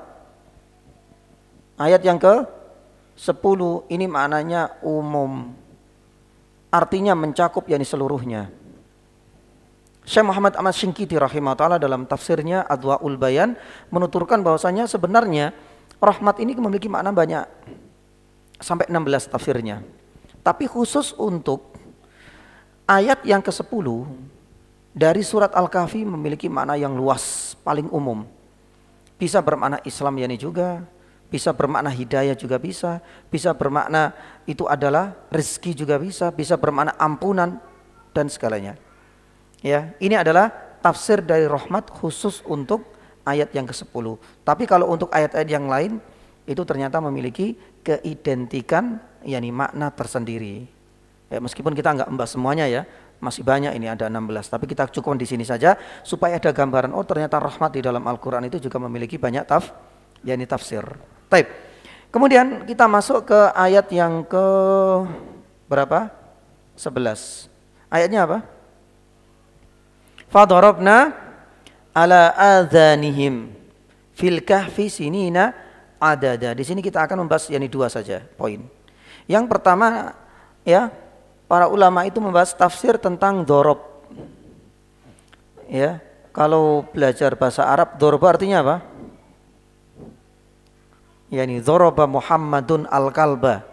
Ayat yang ke-10. Ini maknanya umum. artinya mencakup yakni seluruhnya. Syekh Muhammad Ahmad Syinqiti rahimahullah dalam tafsirnya Adwaul Bayan menuturkan bahwasanya sebenarnya rahmat ini memiliki makna banyak, sampai 16 tafsirnya. Tapi khusus untuk ayat yang ke-10 dari surat Al-Kahfi memiliki makna yang luas, paling umum. Bisa bermakna Islam yakni juga, bisa bermakna hidayah juga bisa bermakna itu adalah rezeki juga bisa bermakna ampunan dan segalanya. Ya, ini adalah tafsir dari rahmat khusus untuk ayat yang ke-10. Tapi kalau untuk ayat-ayat yang lain itu ternyata memiliki keidentikan yakni makna tersendiri. Ya, meskipun kita enggak membahas semuanya ya, masih banyak, ini ada 16, tapi kita cukup di sini saja supaya ada gambaran, oh ternyata rahmat di dalam Al-Qur'an itu juga memiliki banyak yakni tafsir. Baik. Kemudian kita masuk ke ayat yang ke berapa? 11. Ayatnya apa? Fadarabna ala adhanihim fil kahfi sinina adada. Di sini kita akan membahas yakni 2 saja poin. Yang pertama ya, para ulama itu membahas tafsir tentang dorob. Ya, kalau belajar bahasa Arab, dorob artinya apa? Yani doroba Muhammadun al-kalba.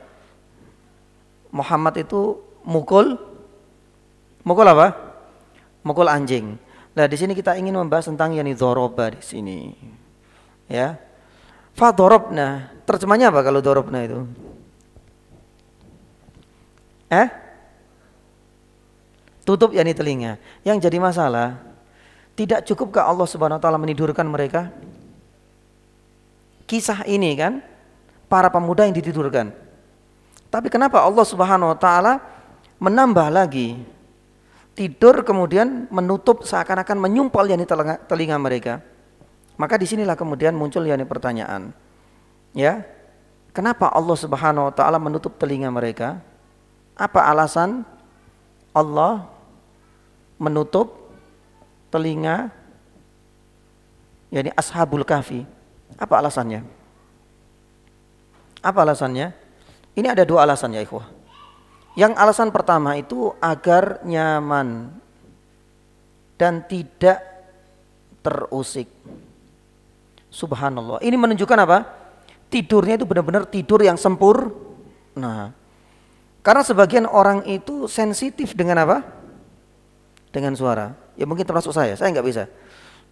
Muhammad itu mukul apa? Mukul anjing. Nah, di sini kita ingin membahas tentang yani doroba di sini. Ya. Fadorobna, terjemahnya apa kalau dorobna itu? Tutup yakni telinga. Yang jadi masalah, tidak cukupkah Allah Subhanahu wa taala menidurkan mereka? Kisah ini kan para pemuda yang ditidurkan. Tapi kenapa Allah Subhanahu wa taala menambah lagi tidur kemudian menutup seakan-akan menyumpal yakni telinga mereka? Maka disinilah kemudian muncul yakni pertanyaan. Ya. Kenapa Allah Subhanahu wa taala menutup telinga mereka? Apa alasan Allah menutup telinga yakni Ashabul Kahfi? Apa alasannya? Apa alasannya? Ini ada 2 alasan ya ikhwah. Yang alasan pertama itu agar nyaman dan tidak terusik. Subhanallah. Ini menunjukkan apa? Tidurnya itu benar-benar tidur yang sempurna. Karena sebagian orang itu sensitif dengan apa? Dengan suara. Ya mungkin termasuk saya nggak bisa.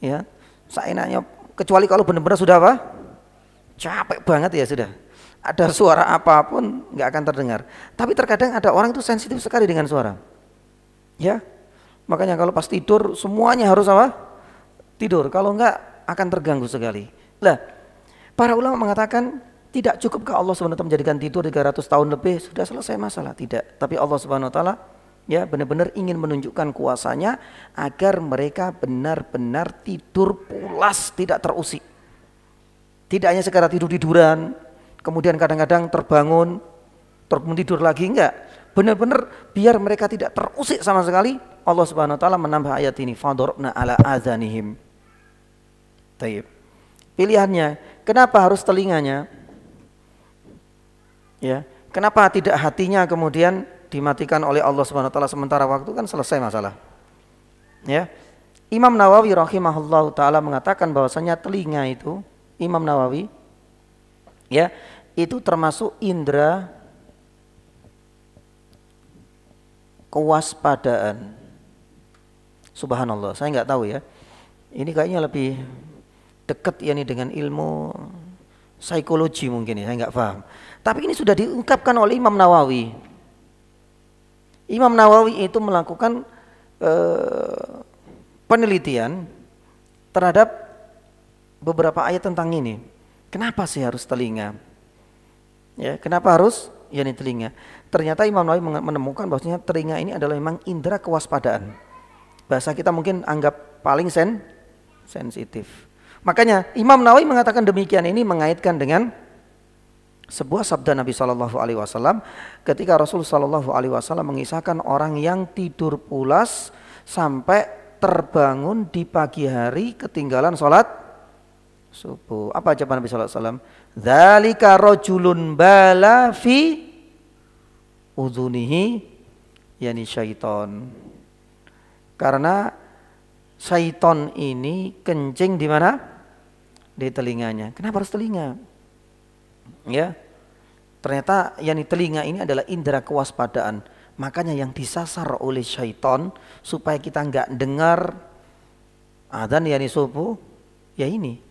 Ya, saya enaknya kecuali kalau benar-benar sudah apa? Capek banget ya sudah. Ada suara apapun nggak akan terdengar. Tapi terkadang ada orang itu sensitif sekali dengan suara. Ya, makanya kalau pas tidur semuanya harus apa? Tidur. Kalau nggak akan terganggu sekali. Lah, para ulama mengatakan tidak cukupkah Allah SWT menjadikan tidur 300 tahun lebih sudah selesai masalah? Tidak. Tapi Allah SWT ya benar-benar ingin menunjukkan kuasanya agar mereka benar-benar tidur pulas, tidak terusik. Tidak hanya sekedar tidur-tiduran, kemudian kadang-kadang terbangun tidur lagi, enggak. Benar-benar biar mereka tidak terusik sama sekali. Allah Subhanahu wa taala menambah ayat ini, fadorobna ala adzanihim. Taib. Pilihannya, kenapa harus telinganya? Ya, kenapa tidak hatinya kemudian dimatikan oleh Allah Subhanahu wa taala sementara waktu, kan selesai masalah. Ya. Imam Nawawi rahimahullahu taala mengatakan bahwasanya telinga itu, Imam Nawawi ya, itu termasuk indera kewaspadaan. Subhanallah, saya nggak tahu ya. Ini kayaknya lebih dekat ya nih dengan ilmu psikologi mungkin ya, saya nggak paham. Tapi ini sudah diungkapkan oleh Imam Nawawi. Imam Nawawi itu melakukan penelitian terhadap beberapa ayat tentang ini. Kenapa sih harus telinga? Ya, kenapa harus yakni telinga? Ternyata Imam Nawawi menemukan bahwasanya telinga ini adalah memang indera kewaspadaan. Bahasa kita mungkin anggap paling sensitif. Makanya Imam Nawawi mengatakan demikian ini mengaitkan dengan sebuah sabda Nabi Shallallahu Alaihi Wasallam ketika Rasul Shallallahu Alaihi Wasallam mengisahkan orang yang tidur pulas sampai terbangun di pagi hari ketinggalan sholat subuh. Apa jawaban Nabi Shallallahu Alaihi Wasallam? Dzalika rajulun bala fi udhunihi yakni syaiton. Karena syaiton ini kencing di mana? Di telinganya. Kenapa harus telinga? Ya. Ternyata yakni telinga ini adalah indera kewaspadaan. Makanya yang disasar oleh syaiton supaya kita enggak dengar adzan yakni subuh, ya ini.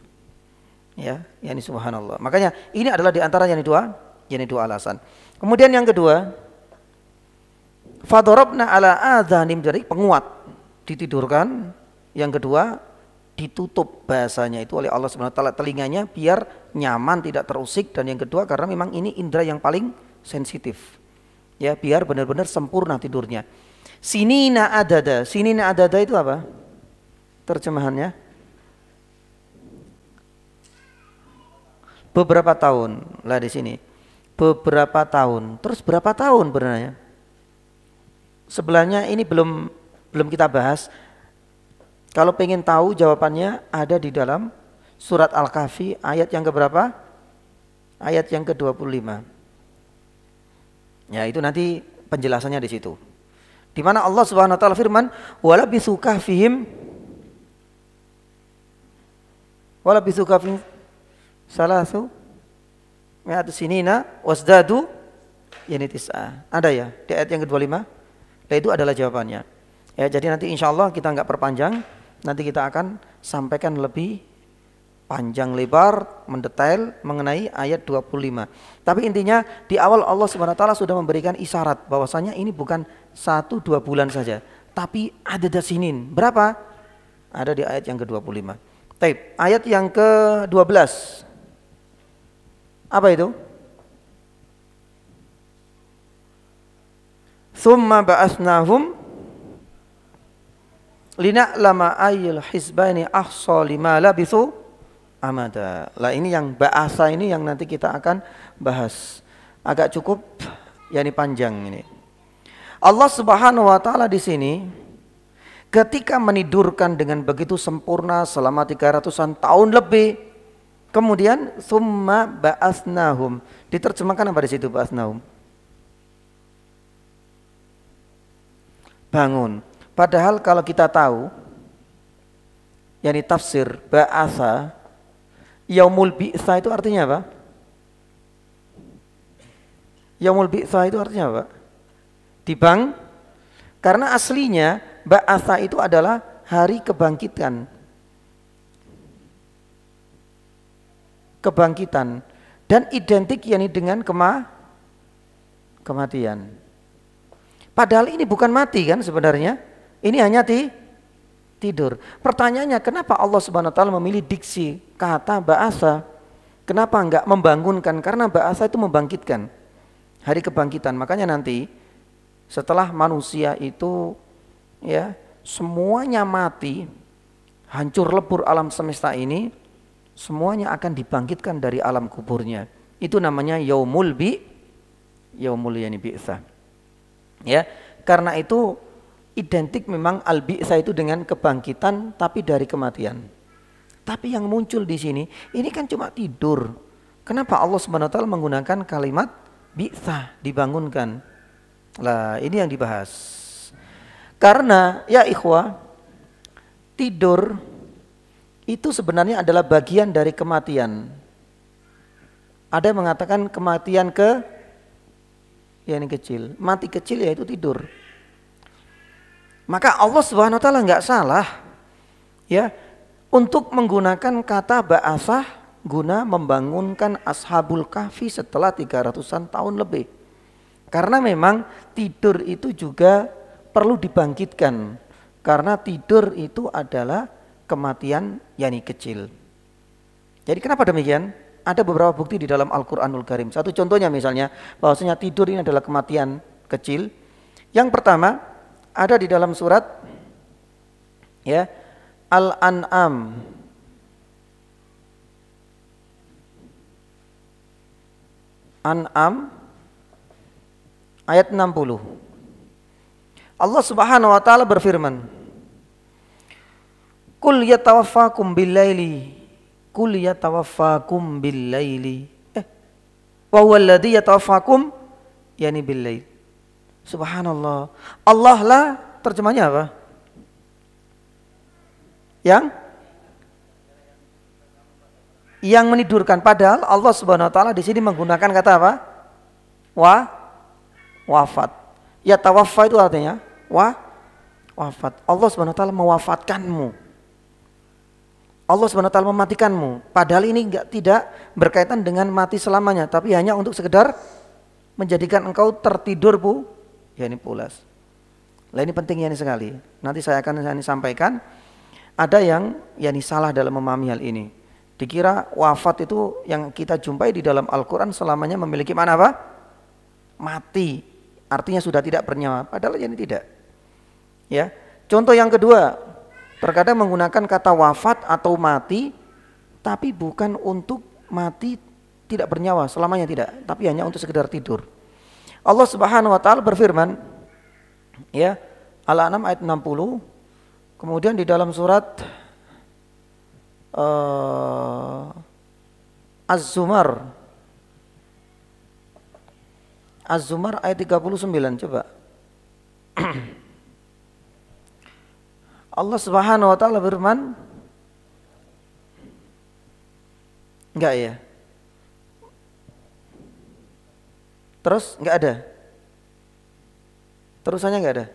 Ya, yakni subhanallah. Makanya ini adalah di antara yakni dua alasan. Kemudian yang kedua, fadorobna ala adzanim, jadi penguat, ditidurkan. Yang kedua, ditutup bahasanya itu oleh Allah Subhanahu wa taala telinganya biar nyaman, tidak terusik. Dan yang kedua karena memang ini indera yang paling sensitif. Ya, biar benar-benar sempurna tidurnya. Sinina adada. Sinina adada itu apa? Terjemahannya beberapa tahun lah di sini. Beberapa tahun. Terus berapa tahun sebenarnya? Sebelahnya ini belum kita bahas. Kalau pengen tahu jawabannya ada di dalam surat Al-Kahfi ayat yang keberapa? Ayat yang ke-25. Ya, itu nanti penjelasannya di situ. Di mana Allah Subhanahu wa taala firman, "Wala bisukahfihim salasu mi'at sinina wasdadu yani tis'ah." Ada ya di ayat yang ke-25? Nah, itu adalah jawabannya. Ya, jadi nanti insyaallah kita enggak perpanjang. Nanti kita akan sampaikan lebih panjang lebar, mendetail mengenai ayat 25. Tapi intinya di awal Allah Subhanahu wa taala sudah memberikan isyarat bahwasanya ini bukan 1-2 bulan saja, tapi ada sinin. Berapa? Ada di ayat yang ke-25. Taib, ayat yang ke-12. Apa itu? Tsumma ba'atsnahum lina'lama ayyul hizbaini ahsa lima labithu amada. Lah ini yang bahasa ini yang nanti kita akan bahas. Agak cukup yakni panjang ini. Allah Subhanahu wa taala di sini ketika menidurkan dengan begitu sempurna selama 300-an tahun lebih. Kemudian summa ba'atsnahum. Diterjemahkan apa di situ ba'atsnahum? Bangun. Padahal kalau kita tahu yakni tafsir ba'atsa yaumul bi'tsa itu artinya apa? Yaumul bi'tsa itu artinya apa? Karena aslinya ba'atsa itu adalah hari kebangkitan. Kebangkitan dan identik yakni dengan kematian. Padahal ini bukan mati kan sebenarnya. Ini hanya tidur. Pertanyaannya kenapa Allah Subhanahu wa taala memilih diksi kata ba'atsa? Kenapa enggak membangunkan? Karena ba'atsa itu membangkitkan. Hari kebangkitan. Makanya nanti setelah manusia itu ya semuanya mati, hancur lebur alam semesta ini, semuanya akan dibangkitkan dari alam kuburnya. Itu namanya yaumul yani bi'tsa. Ya, karena itu identik memang al-bi'tsa itu dengan kebangkitan tapi dari kematian. Tapi yang muncul di sini ini kan cuma tidur. Kenapa Allah Subhanahu wa taala menggunakan kalimat bi'tsa, dibangunkan? Lah, ini yang dibahas. Karena ya ikhwah, tidur itu sebenarnya adalah bagian dari kematian. Ada yang mengatakan kematian yang kecil. Mati kecil yaitu tidur. Maka Allah Subhanahu wa taala enggak salah ya untuk menggunakan kata ba'atsah guna membangunkan Ashabul Kahfi setelah 300-an tahun lebih. Karena memang tidur itu juga perlu dibangkitkan. Karena tidur itu adalah kematian yakni kecil. Jadi kenapa demikian? Ada beberapa bukti di dalam Al-Qur'anul Karim. Satu contohnya misalnya bahwasanya tidur ini adalah kematian kecil. Yang pertama ada di dalam surat ya Al-An'am ayat 60. Allah Subhanahu wa taala berfirman, Qul yatawaffakum bil-laili wa huwa alladhi yatawaffakum yani bil-lail. Subhanallah. Allah lah terjemahnya apa? Yang menidurkan. Padahal Allah Subhanahu wa taala di sini menggunakan kata apa? Wafat. Ya tawaffa itu artinya wafat. Allah Subhanahu wa taala mewafatkanmu. Allah Subhanahu wa taala mematikanmu. Padahal ini tidak berkaitan dengan mati selamanya, tapi hanya untuk sekedar menjadikan engkau tertidur ini pulas. Nah ini pentingnya ini sekali. Nanti saya akan sampaikan. Ada yang salah dalam memahami hal ini. Dikira wafat itu yang kita jumpai di dalam Al-Quran selamanya memiliki mana apa? Mati. Artinya sudah tidak bernyawa. Padahal ini tidak. Ya. Contoh yang kedua, terkadang menggunakan kata wafat atau mati, tapi bukan untuk mati tidak bernyawa, selamanya tidak, tapi hanya untuk sekedar tidur. Allah Subhanahu wa taala berfirman, ya, Al-An'am ayat 60. Kemudian di dalam surat Az-Zumar ayat 39, coba. Allah Subhanahu wa taala berfirman, enggak ya? Terus enggak ada? Terusannya enggak ada?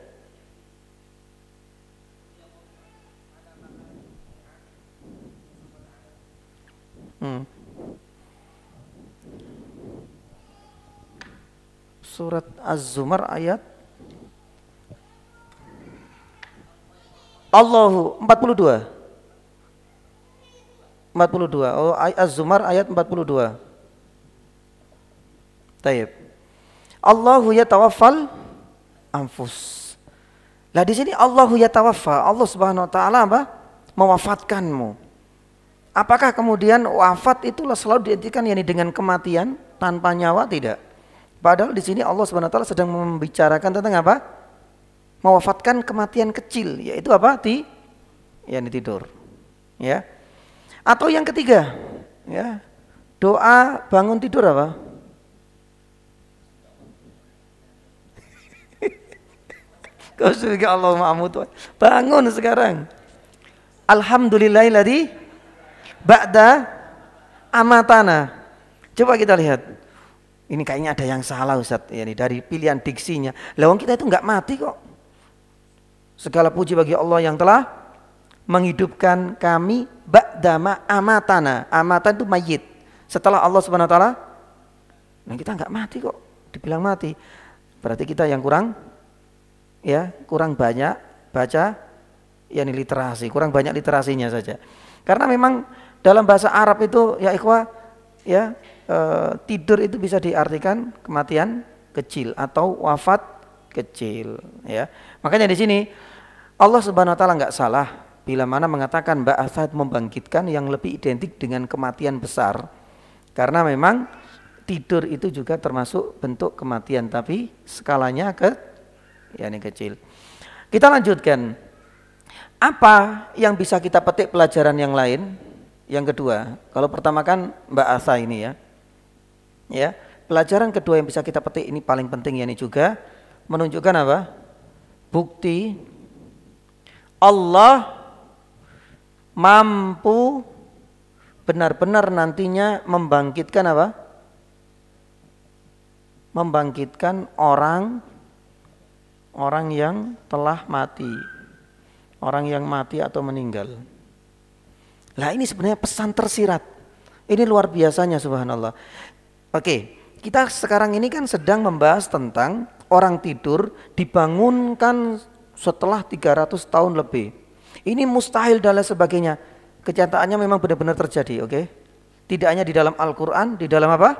Surat Az-Zumar ayat Allahu 42. Oh, Az-Zumar ayat 42. Taib. Allahu yatawaffal anfus. Lah di sini Allahu yatawaffa, Allah Subhanahu wa taala apa? Mewafatkanmu. Apakah kemudian wafat itulah selalu diartikan dengan kematian tanpa nyawa? Tidak. Padahal di sini Allah Subhanahu wa taala sedang membicarakan tentang apa? Mewafatkan kematian kecil, yaitu apa? Tidur. Ya. Atau yang ketiga, ya. Doa bangun tidur apa? Kau surga Allahumma amut. Bangun sekarang. Alhamdulillahilladzi ba'da amatana. Coba kita lihat. Ini kayaknya ada yang salah Ustaz, dari pilihan diksinya. Lawang kita itu enggak mati kok. Segala puji bagi Allah yang telah menghidupkan kami ba'da amatana. Amatan itu mayit. Setelah Allah Subhanahu wa taala, nah kita enggak mati kok. Dibilang mati. Berarti kita yang kurang banyak baca literasi, kurang banyak literasinya saja. Karena memang dalam bahasa Arab itu tidur itu bisa diartikan kematian kecil atau wafat kecil, ya. Makanya di sini Allah Subhanahu wa taala enggak salah bila mana mengatakan ba'atsa membangkitkan yang lebih identik dengan kematian besar. Karena memang tidur itu juga termasuk bentuk kematian, tapi skalanya kecil. Kita lanjutkan. Apa yang bisa kita petik pelajaran yang lain? Yang kedua, kalau pertama kan ba'atsa ini ya, pelajaran kedua yang bisa kita petik ini paling penting juga menunjukkan apa? Bukti Allah mampu benar-benar nantinya membangkitkan apa? Membangkitkan orang yang telah mati, orang yang mati atau meninggal. Lah ini sebenarnya pesan tersirat. Ini luar biasanya, subhanallah. Oke, kita sekarang ini kan sedang membahas tentang orang tidur dibangunkan setelah 300 tahun lebih. Ini mustahil dan lain sebagainya. Kenyataannya memang benar-benar terjadi, oke? Tidak hanya di dalam Al-Quran, di dalam apa?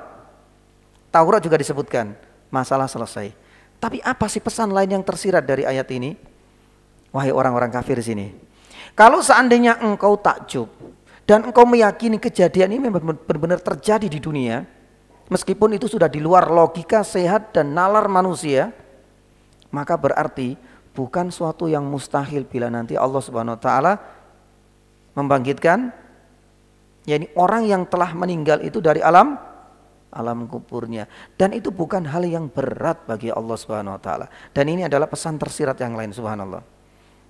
Taurat juga disebutkan. Masalah selesai. Tapi apa sih pesan lain yang tersirat dari ayat ini? Wahai orang-orang kafir sini. Kalau seandainya engkau takjub dan engkau meyakini kejadian ini memang benar-benar terjadi di dunia, meskipun itu sudah di luar logika sehat dan nalar manusia, maka berarti bukan suatu yang mustahil bila nanti Allah Subhanahu wa taala membangkitkan orang yang telah meninggal itu dari alam alam kuburnya. Dan itu bukan hal yang berat bagi Allah Subhanahu wa taala. Dan ini adalah pesan tersirat yang lain, subhanallah.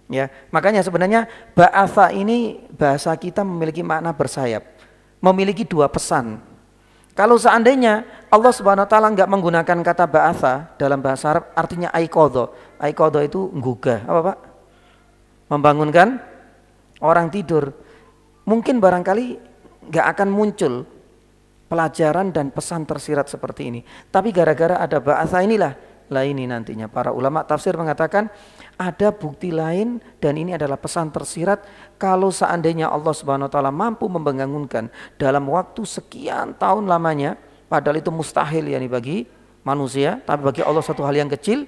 Ya, makanya sebenarnya ba'atha ini bahasa kita memiliki makna bersayap. Memiliki dua pesan. Kalau seandainya Allah Subhanahu wa taala enggak menggunakan kata ba'atha dalam bahasa Arab, artinya aiqadha. Aiqadha itu menggugah, apa Pak? Membangunkan orang tidur. Mungkin barangkali enggak akan muncul pelajaran dan pesan tersirat seperti ini. Tapi gara-gara ada ba'atha inilah, ini nantinya para ulama tafsir mengatakan ada bukti lain, dan ini adalah pesan tersirat kalau seandainya Allah Subhanahu wa taala mampu membangunkan dalam waktu sekian tahun lamanya, padahal itu mustahil ya bagi manusia, tapi bagi Allah satu hal yang kecil,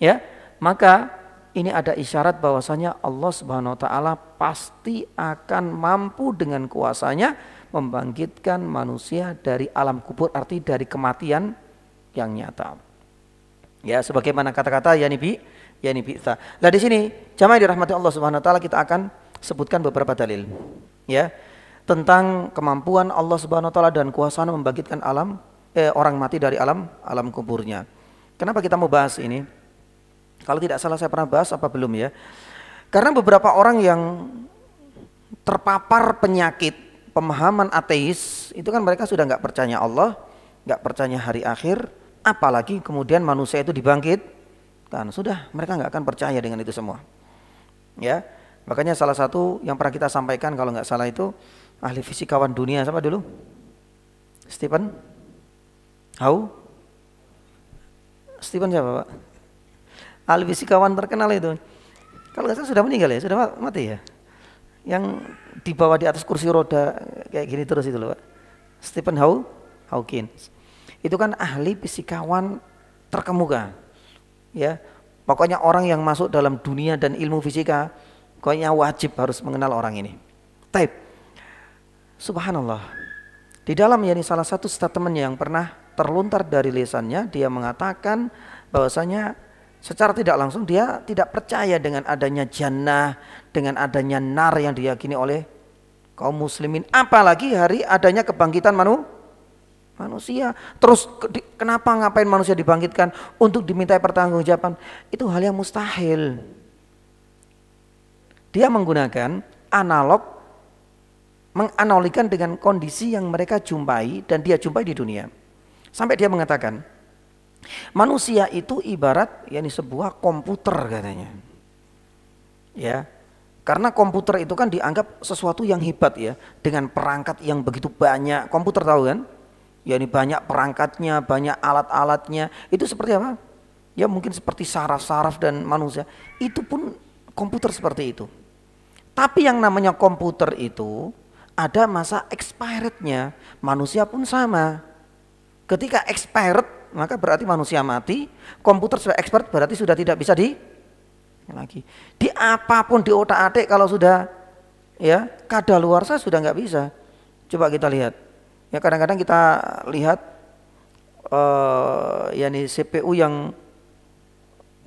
ya, maka ini ada isyarat bahwasanya Allah Subhanahu wa taala pasti akan mampu dengan kuasanya membangkitkan manusia dari alam kubur, arti dari kematian yang nyata. Ya, sebagaimana kata-kata yani bi'tsa. Nah di sini jamaah dirahmati Allah Subhanahu wa taala, kita akan sebutkan beberapa dalil ya tentang kemampuan Allah Subhanahu wa taala dan kuasanya membangkitkan orang mati dari alam kuburnya. Kenapa kita mau bahas ini? Kalau tidak salah saya pernah bahas apa belum ya? Karena beberapa orang yang terpapar penyakit pemahaman ateis itu kan mereka sudah nggak percaya Allah, nggak percaya hari akhir, apalagi kemudian manusia itu dibangkit. Kan sudah mereka nggak akan percaya dengan itu semua, ya. Makanya salah satu yang pernah kita sampaikan kalau nggak salah itu ahli fisikawan dunia, siapa dulu? Stephen siapa Pak? Ahli fisikawan terkenal itu. Kalau nggak salah sudah meninggal ya, sudah mati ya. Yang dibawa di atas kursi roda kayak gini terus itu loh Pak. Stephen Hawking. Itu kan ahli fisikawan terkemuka. Ya, pokoknya orang yang masuk dalam dunia dan ilmu fisika, pokoknya wajib harus mengenal orang ini. Taib. Subhanallah. Di dalam salah satu statementnya yang pernah terlontar dari lisannya, dia mengatakan bahwasanya secara tidak langsung dia tidak percaya dengan adanya jannah, dengan adanya nar yang diyakini oleh kaum muslimin, apalagi hari adanya kebangkitan manusia. Terus kenapa ngapain manusia dibangkitkan untuk dimintai pertanggungjawaban? Itu hal yang mustahil. Dia menggunakan analog, menganalogikan dengan kondisi yang mereka jumpai dan dia jumpai di dunia. Sampai dia mengatakan manusia itu ibarat sebuah komputer katanya. Ya. Karena komputer itu kan dianggap sesuatu yang hebat ya, dengan perangkat yang begitu banyak. Komputer tahu kan? Banyak perangkatnya, banyak alat-alatnya. Itu seperti apa? Ya mungkin seperti saraf-saraf dan manusia. Itu pun komputer seperti itu. Tapi yang namanya komputer itu ada masa expirednya. Manusia pun sama. Ketika expired maka berarti manusia mati. Komputer sudah expired berarti sudah tidak bisa lagi. Di apapun di otak-atik kalau sudah kadaluarsa sudah nggak bisa. Coba kita lihat. Ya kadang-kadang kita lihat CPU yang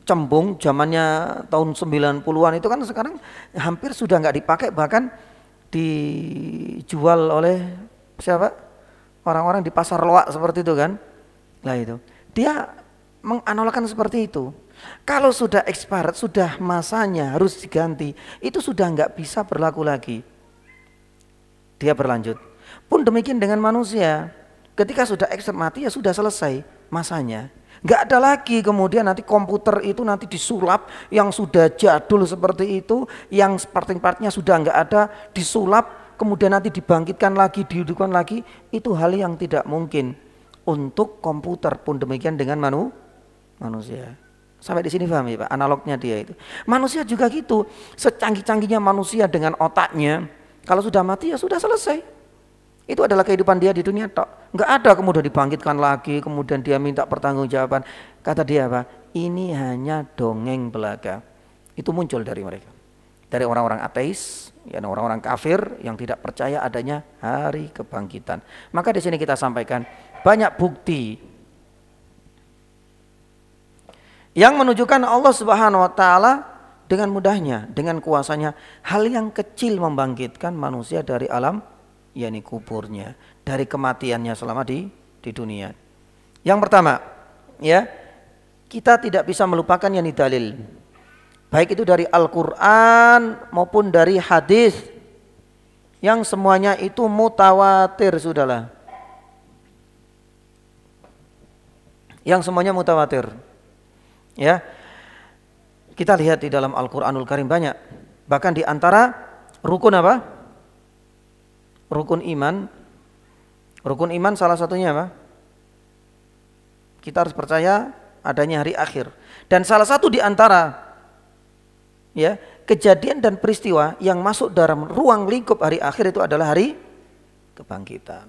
cembung zamannya tahun 90-an itu kan sekarang hampir sudah nggak dipakai, bahkan dijual oleh siapa? Orang-orang di pasar loak seperti itu kan. Nah itu. Dia menganalogkan seperti itu. Kalau sudah expired, sudah masanya harus diganti, itu sudah nggak bisa berlaku lagi. Dia berlanjut. Pun demikian dengan manusia, ketika sudah expired mati ya sudah selesai masanya. Nggak ada lagi kemudian nanti komputer itu nanti disulap yang sudah jadul seperti itu, yang part-partnya sudah nggak ada, disulap kemudian nanti dibangkitkan lagi, dihidupkan lagi. Itu hal yang tidak mungkin untuk komputer. Pun demikian dengan manusia. Sampai di sini paham ya Pak, analognya dia itu. Manusia juga gitu, secanggih-canggihnya manusia dengan otaknya, kalau sudah mati ya sudah selesai. Itu adalah kehidupan dia di dunia tok. Enggak ada kemudian dibangkitkan lagi, kemudian dia minta pertanggungjawaban. Kata dia apa? Ini hanya dongeng belaka. Itu muncul dari mereka. Dari orang-orang ateis, orang-orang kafir yang tidak percaya adanya hari kebangkitan. Maka di sini kita sampaikan banyak bukti yang menunjukkan Allah Subhanahu wa taala dengan mudahnya, dengan kuasanya, hal yang kecil membangkitkan manusia dari alam kuburnya, dari kematiannya selama di di dunia. Yang pertama, ya, kita tidak bisa melupakan yang dalil. Baik itu dari Al-Qur'an maupun dari hadis yang semuanya itu mutawatir, sudahlah. Yang semuanya mutawatir. Ya. Kita lihat di dalam Al-Qur'anul Karim banyak. Bahkan di antara rukun apa? Rukun iman. Rukun iman salah satunya apa? Kita harus percaya adanya hari akhir. Dan salah satu di antara ya, kejadian dan peristiwa yang masuk dalam ruang lingkup hari akhir itu adalah hari kebangkitan.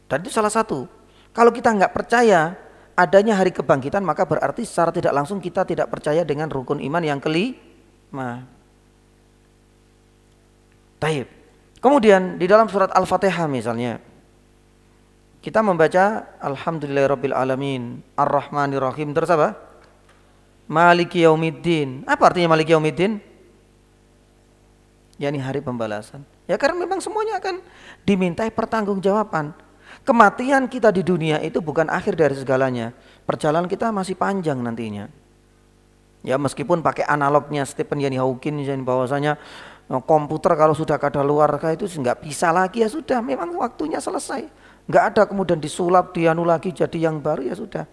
Dan itu salah satu. Kalau kita nggak percaya adanya hari kebangkitan, maka berarti secara tidak langsung kita tidak percaya dengan rukun iman yang kelima. Taib. Kemudian di dalam surat Al-Fatihah misalnya, kita membaca Alhamdulillahirabbil alamin, Ar-Rahmanir-Rahim, terus apa? Maliki yaumiddin. Apa artinya Maliki yaumiddin? yakni hari pembalasan. Ya karena memang semuanya akan dimintai pertanggungjawaban. Kematian kita di dunia itu bukan akhir dari segalanya. Perjalanan kita masih panjang nantinya. Ya meskipun pakai analognya Stephen Hawking bahwasanya komputer kalau sudah kadaluarsa itu nggak bisa lagi, ya sudah, memang waktunya selesai. Nggak ada kemudian disulap, dianu lagi jadi yang baru, ya sudah.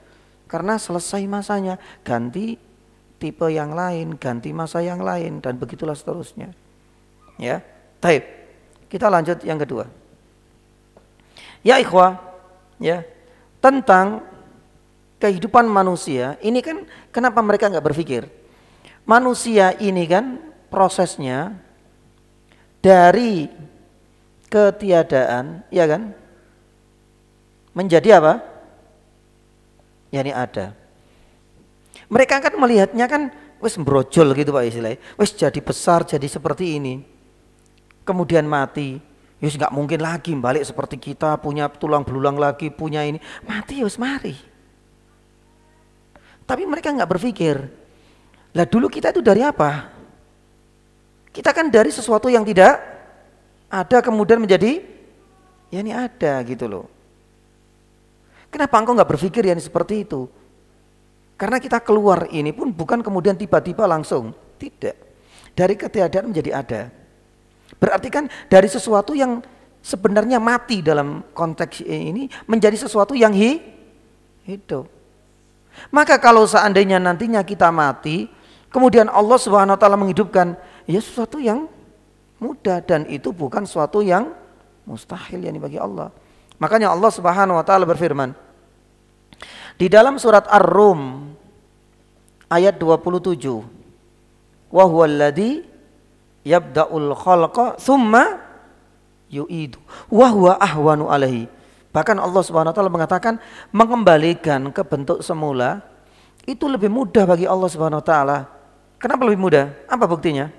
Karena selesai masanya, ganti tipe yang lain, ganti masa yang lain, dan begitulah seterusnya. Ya, taib. Kita lanjut yang kedua. Ya ikhwah, ya, tentang kehidupan manusia ini kan kenapa mereka nggak berpikir? Manusia ini kan prosesnya dari ketiadaan, ya kan, menjadi apa? Yani ada. Mereka kan melihatnya kan wis brojol gitu Pak istilahnya, wis jadi besar jadi seperti ini, kemudian mati. Yus nggak mungkin lagi balik seperti kita, punya tulang belulang lagi, punya ini, mati yus mari. Tapi mereka nggak berpikir, lah dulu kita itu dari apa? Kita kan dari sesuatu yang tidak ada kemudian menjadi, ya ini ada gitu loh. Kenapa engkau nggak berpikir ya ini seperti itu? Karena kita keluar ini pun bukan kemudian tiba-tiba langsung, tidak. Dari ketiadaan menjadi ada. Berarti kan dari sesuatu yang sebenarnya mati dalam konteks ini menjadi sesuatu yang hidup. Maka kalau seandainya nantinya kita mati, kemudian Allah Subhanahu wa taala menghidupkan, ya sesuatu yang mudah dan itu bukan sesuatu yang mustahil yani bagi Allah. Makanya Allah Subhanahu wa taala berfirman di dalam surat Ar-Rum ayat 27. Wa huwallazi yabda'ul khalqa tsumma yu'idu wa huwa ahwanu alaihi. Bahkan Allah Subhanahu wa taala mengatakan mengembalikan ke bentuk semula itu lebih mudah bagi Allah Subhanahu wa taala. Kenapa lebih mudah? Apa buktinya?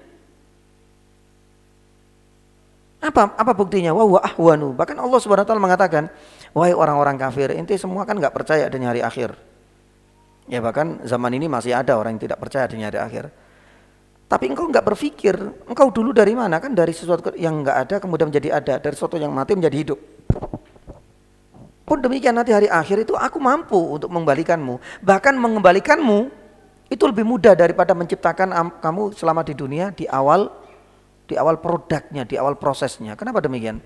Apa buktinya? Wa huwa ahwanu. Bahkan Allah Subhanahu wa taala mengatakan, wahai orang-orang kafir, ente semua kan enggak percaya adanya hari akhir. Ya bahkan zaman ini masih ada orang yang tidak percaya adanya hari akhir. Tapi engkau enggak berpikir, engkau dulu dari mana? Kan dari sesuatu yang enggak ada kemudian menjadi ada, dari sesuatu yang mati menjadi hidup. Pun demikian nanti hari akhir itu aku mampu untuk mengembalikanmu. Bahkan mengembalikanmu itu lebih mudah daripada menciptakan kamu selama di dunia di awal produknya, di awal prosesnya. Kenapa demikian?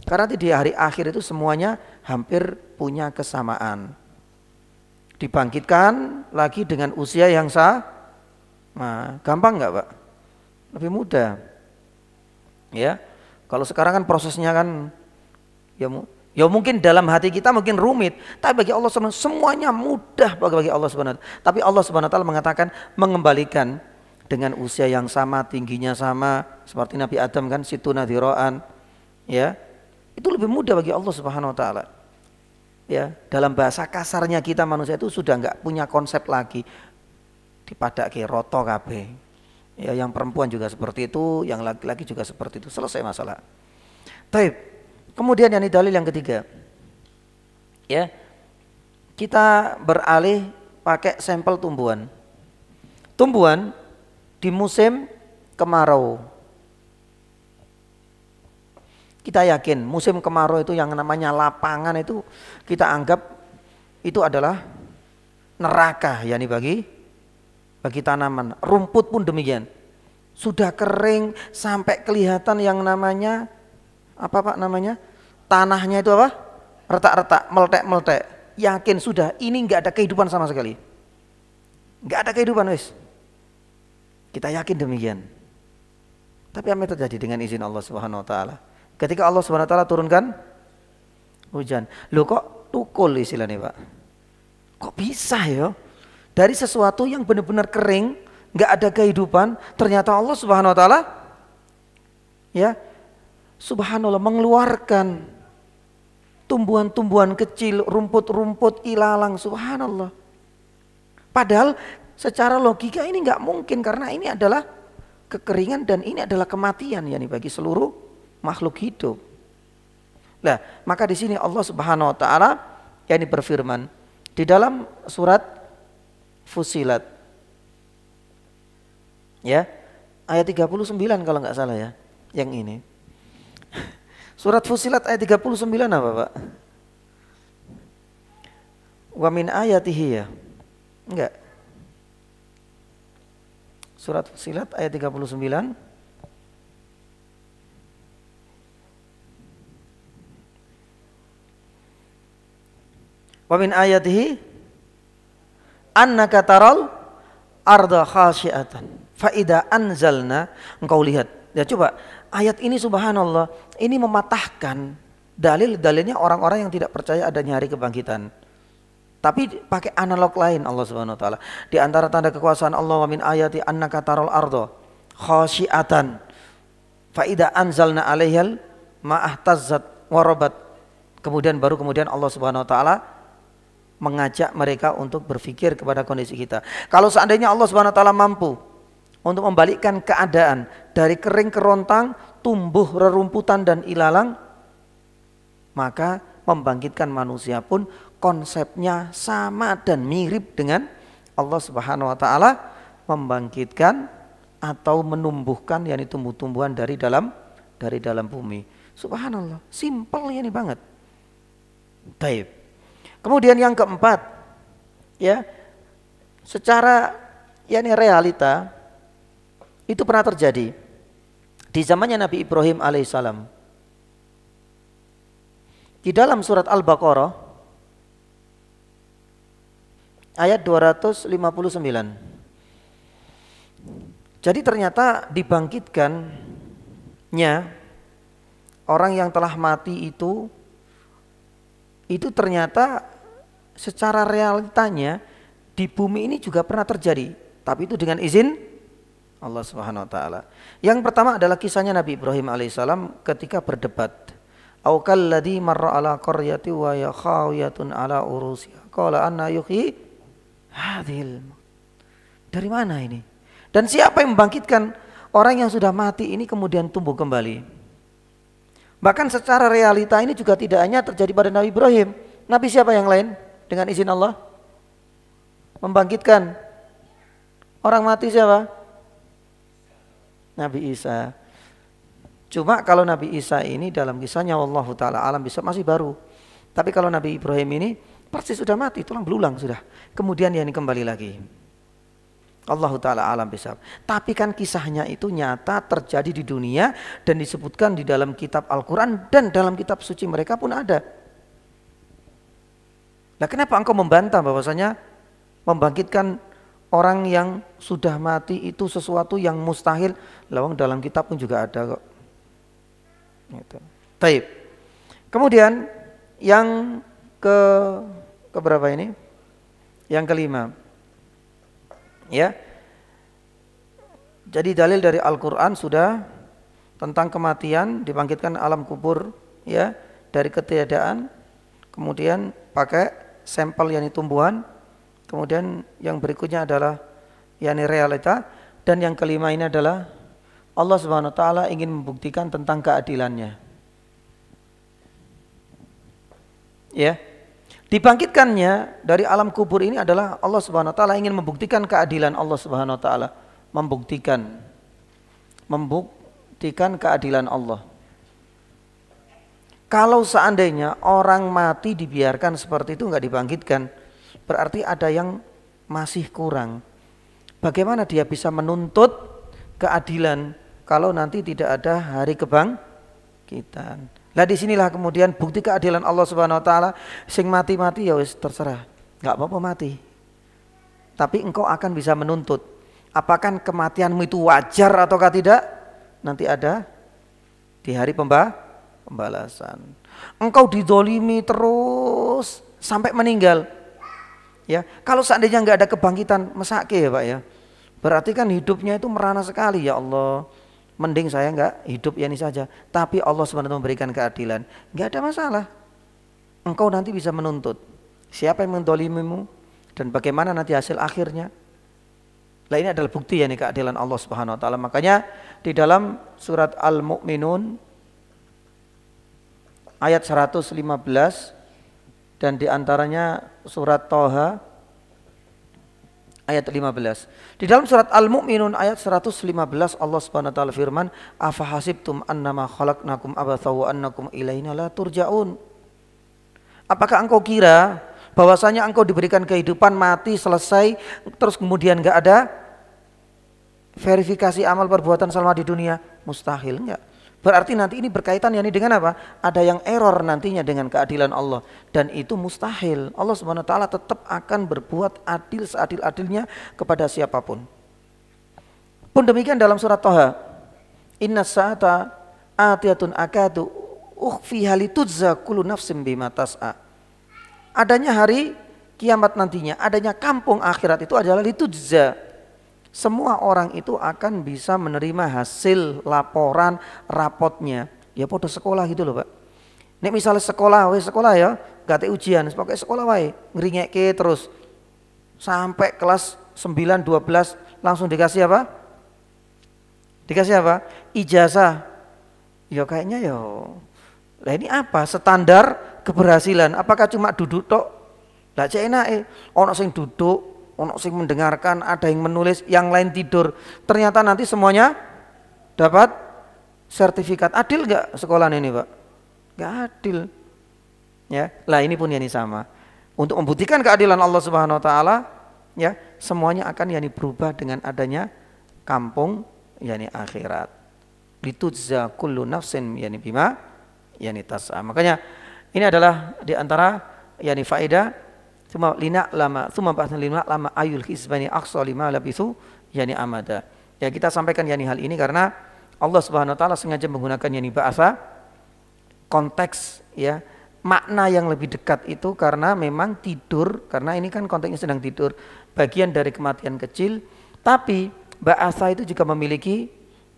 Karena di hari akhir itu semuanya hampir punya kesamaan. Dibangkitkan lagi dengan usia yang nah, gampang nggak Pak? Lebih mudah. Ya, kalau sekarang kan prosesnya kan ya mungkin dalam hati kita mungkin rumit, tapi bagi Allah semuanya mudah bagi Allah Subhanahu. Tapi Allah Subhanahu wa taala mengatakan mengembalikan dengan usia yang sama, tingginya sama, seperti Nabi Adam kan situna dzira'an. Ya. Itu lebih mudah bagi Allah Subhanahu wa taala. Ya, dalam bahasa kasarnya kita manusia itu sudah enggak punya konsep lagi. Dipadake roto kabeh. Ya, yang perempuan juga seperti itu, yang laki-laki juga seperti itu. Selesai masalah. Baik. Kemudian yang dalil yang ketiga. Ya. Kita beralih pakai sampel tumbuhan. Tumbuhan di musim kemarau. Kita yakin musim kemarau itu yang namanya lapangan itu kita anggap itu adalah neraka, yakni bagi tanaman. Rumput pun demikian. Sudah kering sampai kelihatan yang namanya apa Pak namanya? Tanahnya itu apa? Retak-retak, meletek-meletek. Yakin sudah ini enggak ada kehidupan sama sekali. Enggak ada kehidupan wis. Kita yakin demikian. Tapi apa yang terjadi dengan izin Allah Subhanahu wa taala? Ketika Allah Subhanahu wa taala turunkan hujan. Loh kok tukul istilahnya, Pak? Kok bisa ya? Dari sesuatu yang benar-benar kering, enggak ada kehidupan, ternyata Allah Subhanahu wa taala ya, subhanallah mengeluarkan tumbuhan-tumbuhan kecil, rumput-rumput ilalang, subhanallah. Padahal secara logika ini enggak mungkin karena ini adalah kekeringan dan ini adalah kematian yakni bagi seluruh makhluk hidup. Nah, maka di sini Allah Subhanahu wa taala yakni berfirman di dalam surat Fussilat. Ya, ayat 39 kalau enggak salah ya, yang ini. Surat Fussilat ayat 39 apa, Pak? Wa min ayatihi ya. Enggak. Surat Fussilat ayat 39. Wa min ayatihi annaka taral arda khasyiatan fa idza anzalna, engkau lihat. Ya coba ayat ini subhanallah ini mematahkan dalil-dalilnya orang-orang yang tidak percaya adanya hari kebangkitan. Tapi pakai analog lain Allah Subhanahu wa taala. Di antara tanda kekuasaan Allah wa min ayati annaka taral arda khasyiatan fa idza anzalna 'alaihal ma'ahtazzat warabat. Kemudian Allah Subhanahu wa taala mengajak mereka untuk berpikir kepada kondisi kita. Kalau seandainya Allah Subhanahu wa taala mampu untuk membalikkan keadaan dari kering kerontang, tumbuh rerumputan dan ilalang, maka membangkitkan manusia pun konsepnya sama dan mirip dengan Allah Subhanahu wa taala membangkitkan atau menumbuhkan yakni tumbuh-tumbuhan dari dalam bumi. Subhanallah, simpel ini banget. Baik. Kemudian yang keempat, ya, secara yakni realita itu pernah terjadi di zamannya Nabi Ibrahim alaihissalam. Di dalam surat Al-Baqarah ayat 259. Jadi ternyata dibangkitkannya orang yang telah mati itu ternyata secara realitanya di bumi ini juga pernah terjadi, tapi itu dengan izin Allah Subhanahu wa taala. Yang pertama adalah kisahnya Nabi Ibrahim alaihissalam ketika berdebat. Au kalladzi marra ala qaryati wa ya khawiyatun ala urusiha. Qala anna yuhyi hadhil. Dari mana ini? Dan siapa yang membangkitkan orang yang sudah mati ini kemudian tumbuh kembali? Bahkan secara realita ini juga tidak hanya terjadi pada Nabi Ibrahim. Nabi siapa yang lain dengan izin Allah membangkitkan orang mati siapa? Nabi Isa. Cuma kalau Nabi Isa ini dalam kisahnya wallahu taala alam bisa masih baru. Tapi kalau Nabi Ibrahim ini persis sudah mati, tulang belulang sudah. Kemudian yang kembali lagi. Allah taala alam bisa. Tapi kan kisahnya itu nyata terjadi di dunia dan disebutkan di dalam kitab Al-Qur'an dan dalam kitab suci mereka pun ada. Nah, kenapa engkau membantah bahwasanya membangkitkan orang yang sudah mati itu sesuatu yang mustahil? Lawang dalam kitab pun juga ada kok. Gitu. Taib. Kemudian yang ke berapa ini? Yang kelima. Ya. Jadi dalil dari Al-Qur'an sudah tentang kematian, dibangkitkan alam kubur ya, dari ketiadaan. Kemudian pakai sampel yakni tumbuhan. Kemudian yang berikutnya adalah yakni realita, dan yang kelima ini adalah Allah Subhanahu wa taala ingin membuktikan tentang keadilannya. Ya. Dibangkitkannya dari alam kubur ini adalah Allah Subhanahu wa taala ingin membuktikan keadilan Allah Subhanahu wa taala, membuktikan keadilan Allah. Kalau seandainya orang mati dibiarkan seperti itu nggak dibangkitkan, berarti ada yang masih kurang. Bagaimana dia bisa menuntut keadilan kalau nanti tidak ada hari kebangkitan? Lah disinilah kemudian bukti keadilan Allah Subhanahu Wa Taala. Sing mati ya wis terserah, nggak apa-apa mati. Tapi engkau akan bisa menuntut. Apakah kematianmu itu wajar ataukah tidak? Nanti ada di hari pembalasan. Engkau didolimi terus sampai meninggal. Ya, kalau seandainya nggak ada kebangkitan, mesake ya Pak ya. Berarti kan hidupnya itu merana sekali, ya Allah. Mending saya nggak hidup ya ini saja. Tapi Allah SWT memberikan keadilan, nggak ada masalah. Engkau nanti bisa menuntut siapa yang mendolimimu dan bagaimana nanti hasil akhirnya. Nah ini adalah bukti ya nih keadilan Allah Subhanahu Wa Taala. Makanya di dalam surat Al-Mu'minun ayat 115 dan diantaranya surat Toha ayat 15. Di dalam surat Al-Mu'minun ayat 115 Allah Subhanahu wa taala firman, "Afahasibtum annama khalaqnakum abatha wa annakum ilaina la turja'un." Apakah engkau kira bahwasanya engkau diberikan kehidupan, mati, selesai, terus kemudian enggak ada verifikasi amal perbuatan selama di dunia? Mustahil, enggak. Berarti nanti ini berkaitan yakni dengan apa? Ada yang error nantinya dengan keadilan Allah, dan itu mustahil. Allah Subhanahu wa taala tetap akan berbuat adil seadil-adilnya kepada siapapun. Pun demikian dalam surat Toha, "Inna sa'ata atiyatun akadu ukhfiha litujza kullu nafsin bima tas'a." Adanya hari kiamat nantinya, adanya kampung akhirat itu adalah litujza. Semua orang itu akan bisa menerima hasil laporan rapotnya. Ya podo sekolah gitu loh Pak. Nek misalnya sekolah ya, gak ada ujian, pakai sekolah wae, ngeringeke terus sampai kelas 9, 12 langsung dikasih apa? Dikasih apa? Ijazah. Ya kayaknya ya. Lah ini apa? Standar keberhasilan. Apakah cuma duduk tok? Lah cek enake, ono sing duduk, ono sing mendengarkan, ada yang menulis, yang lain tidur. Ternyata nanti semuanya dapat sertifikat. Adil gak sekolah ini Pak? Gak adil. Ya, lah ini pun yani sama. Untuk membuktikan keadilan Allah Subhanahu Wa Taala, ya semuanya akan yani berubah dengan adanya kampung yani akhirat. Litujza kullu nafsin yani bima yani tas'a. Makanya ini adalah diantara yani faedah. Cuma bahasnya lina lama ayul hisbani aqsa lima labithu yani amada. Ya kita sampaikan yani hal ini karena Allah Subhanahu wa taala sengaja menggunakan yani bahasa konteks ya, makna yang lebih dekat itu karena memang tidur, karena ini kan konteksnya sedang tidur, bagian dari kematian kecil, tapi bahasa itu juga memiliki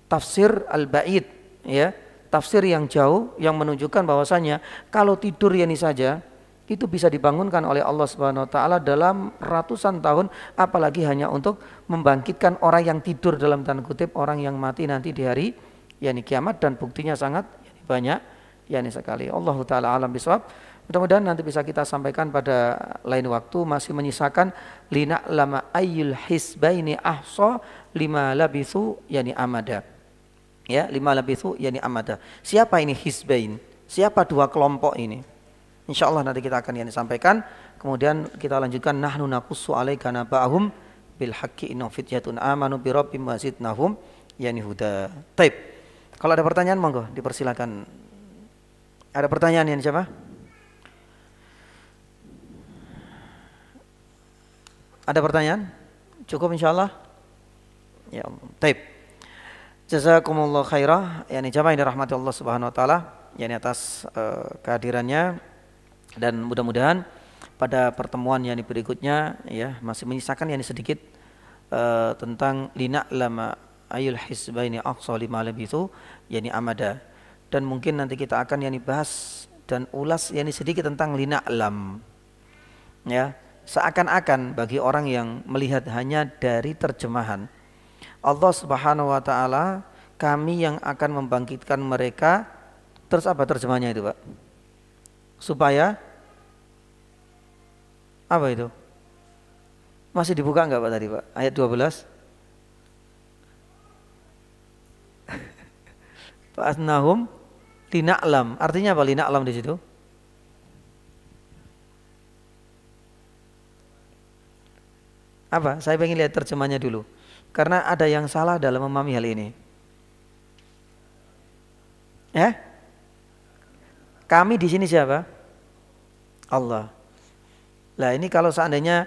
tafsir al-ba'id ya, tafsir yang jauh yang menunjukkan bahwasanya kalau tidur yani saja itu bisa dibangunkan oleh Allah Subhanahu wa taala dalam ratusan tahun, apalagi hanya untuk membangkitkan orang yang tidur dalam tanda kutip, orang yang mati nanti di hari yakni kiamat, dan buktinya sangat banyak yakni sekali. Allah taala alam bisawab. Mudah-mudahan nanti bisa kita sampaikan pada lain waktu, masih menyisakan lina lama ayyul hisbaini ahsa lima labithu yakni amada. Ya, lima labithu yakni amada. Siapa ini hisbain? Siapa dua kelompok ini? Insyaallah nanti kita akan yani sampaikan. Kemudian kita lanjutkan, nahnu naqussu alaika naba'ahum bil haqqi inna fityatun amanu bi rabbihim wa zidnahum yani huda. Taib. Kalau ada pertanyaan monggo dipersilakan. Ada pertanyaan yang siapa? Ada pertanyaan? Cukup insyaallah. Ya, taib. Jazakumullah khairah. Yani jamaah yang dirahmati Allah Subhanahu wa taala, yani atas kehadirannya. Dan mudah-mudahan pada pertemuan yang berikutnya ya masih menyisakan yang sedikit tentang lina lama ayul hisbaini aqsa lima labithu yani amada, dan mungkin nanti kita akan yani bahas dan ulas yani sedikit tentang lina lam ya, seakan-akan bagi orang yang melihat hanya dari terjemahan Allah Subhanahu wa taala, kami yang akan membangkitkan mereka, terus apa terjemahnya itu Pak? Supaya apa itu? Masih dibuka enggak Pak tadi Pak? Ayat 12. Fa'atnahum Lina'lam. Artinya apa lina'lam di situ? Apa? Saya pengen lihat terjemahnya dulu. Karena ada yang salah dalam memahami hal ini. Ya? Kami di sini siapa? Allah. Lah ini kalau seandainya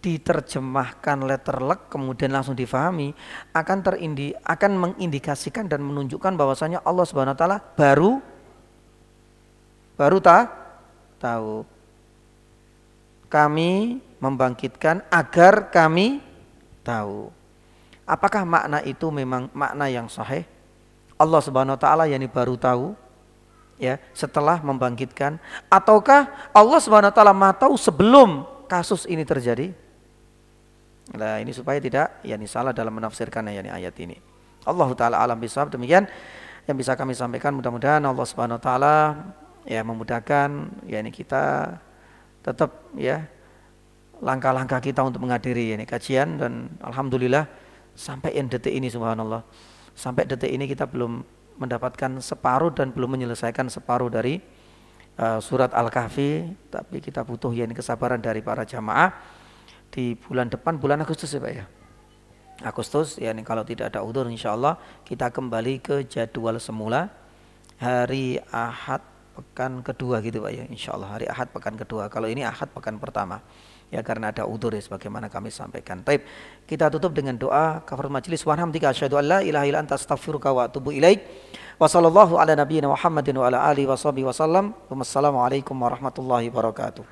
diterjemahkan letterlek kemudian langsung difahami akan mengindikasikan dan menunjukkan bahwasanya Allah Subhanahu wa taala baru tahu. Kami membangkitkan agar kami tahu. Apakah makna itu memang makna yang sahih? Allah Subhanahu wa taala yakni baru tahu ya setelah membangkitkan, ataukah Allah Subhanahu wa taala maha tahu sebelum kasus ini terjadi? Nah, ini supaya tidak yakni salah dalam menafsirkan yakni ayat ini. Allah taala alam bisawab. Demikian yang bisa kami sampaikan, mudah-mudahan Allah Subhanahu wa taala ya memudahkan yakni kita tetap ya langkah-langkah kita untuk menghadiri yakni kajian, dan alhamdulillah sampai detik ini subhanallah, sampai detik ini kita belum mendapatkan separuh dan belum menyelesaikan separuh dari surat Al-Kahfi, tapi kita butuh yakni kesabaran dari para jamaah. Di bulan depan, bulan Agustus ya Pak ya, Agustus yakni kalau tidak ada udzur insyaallah kita kembali ke jadwal semula hari Ahad pekan kedua gitu Pak ya, insyaallah hari Ahad pekan kedua. Kalau ini Ahad pekan pertama ya, karena ada udzur ya sebagaimana kami sampaikan. Baik, kita tutup dengan doa kafaratul majelis. Wa hamdika asyhadu an la ilaha illa anta astaghfiruka wa atubu ilaik. Wa sallallahu ala nabiyyina Muhammadin wa ala alihi wa sahbihi wasallam. Wassalamu alaikum warahmatullahi wabarakatuh.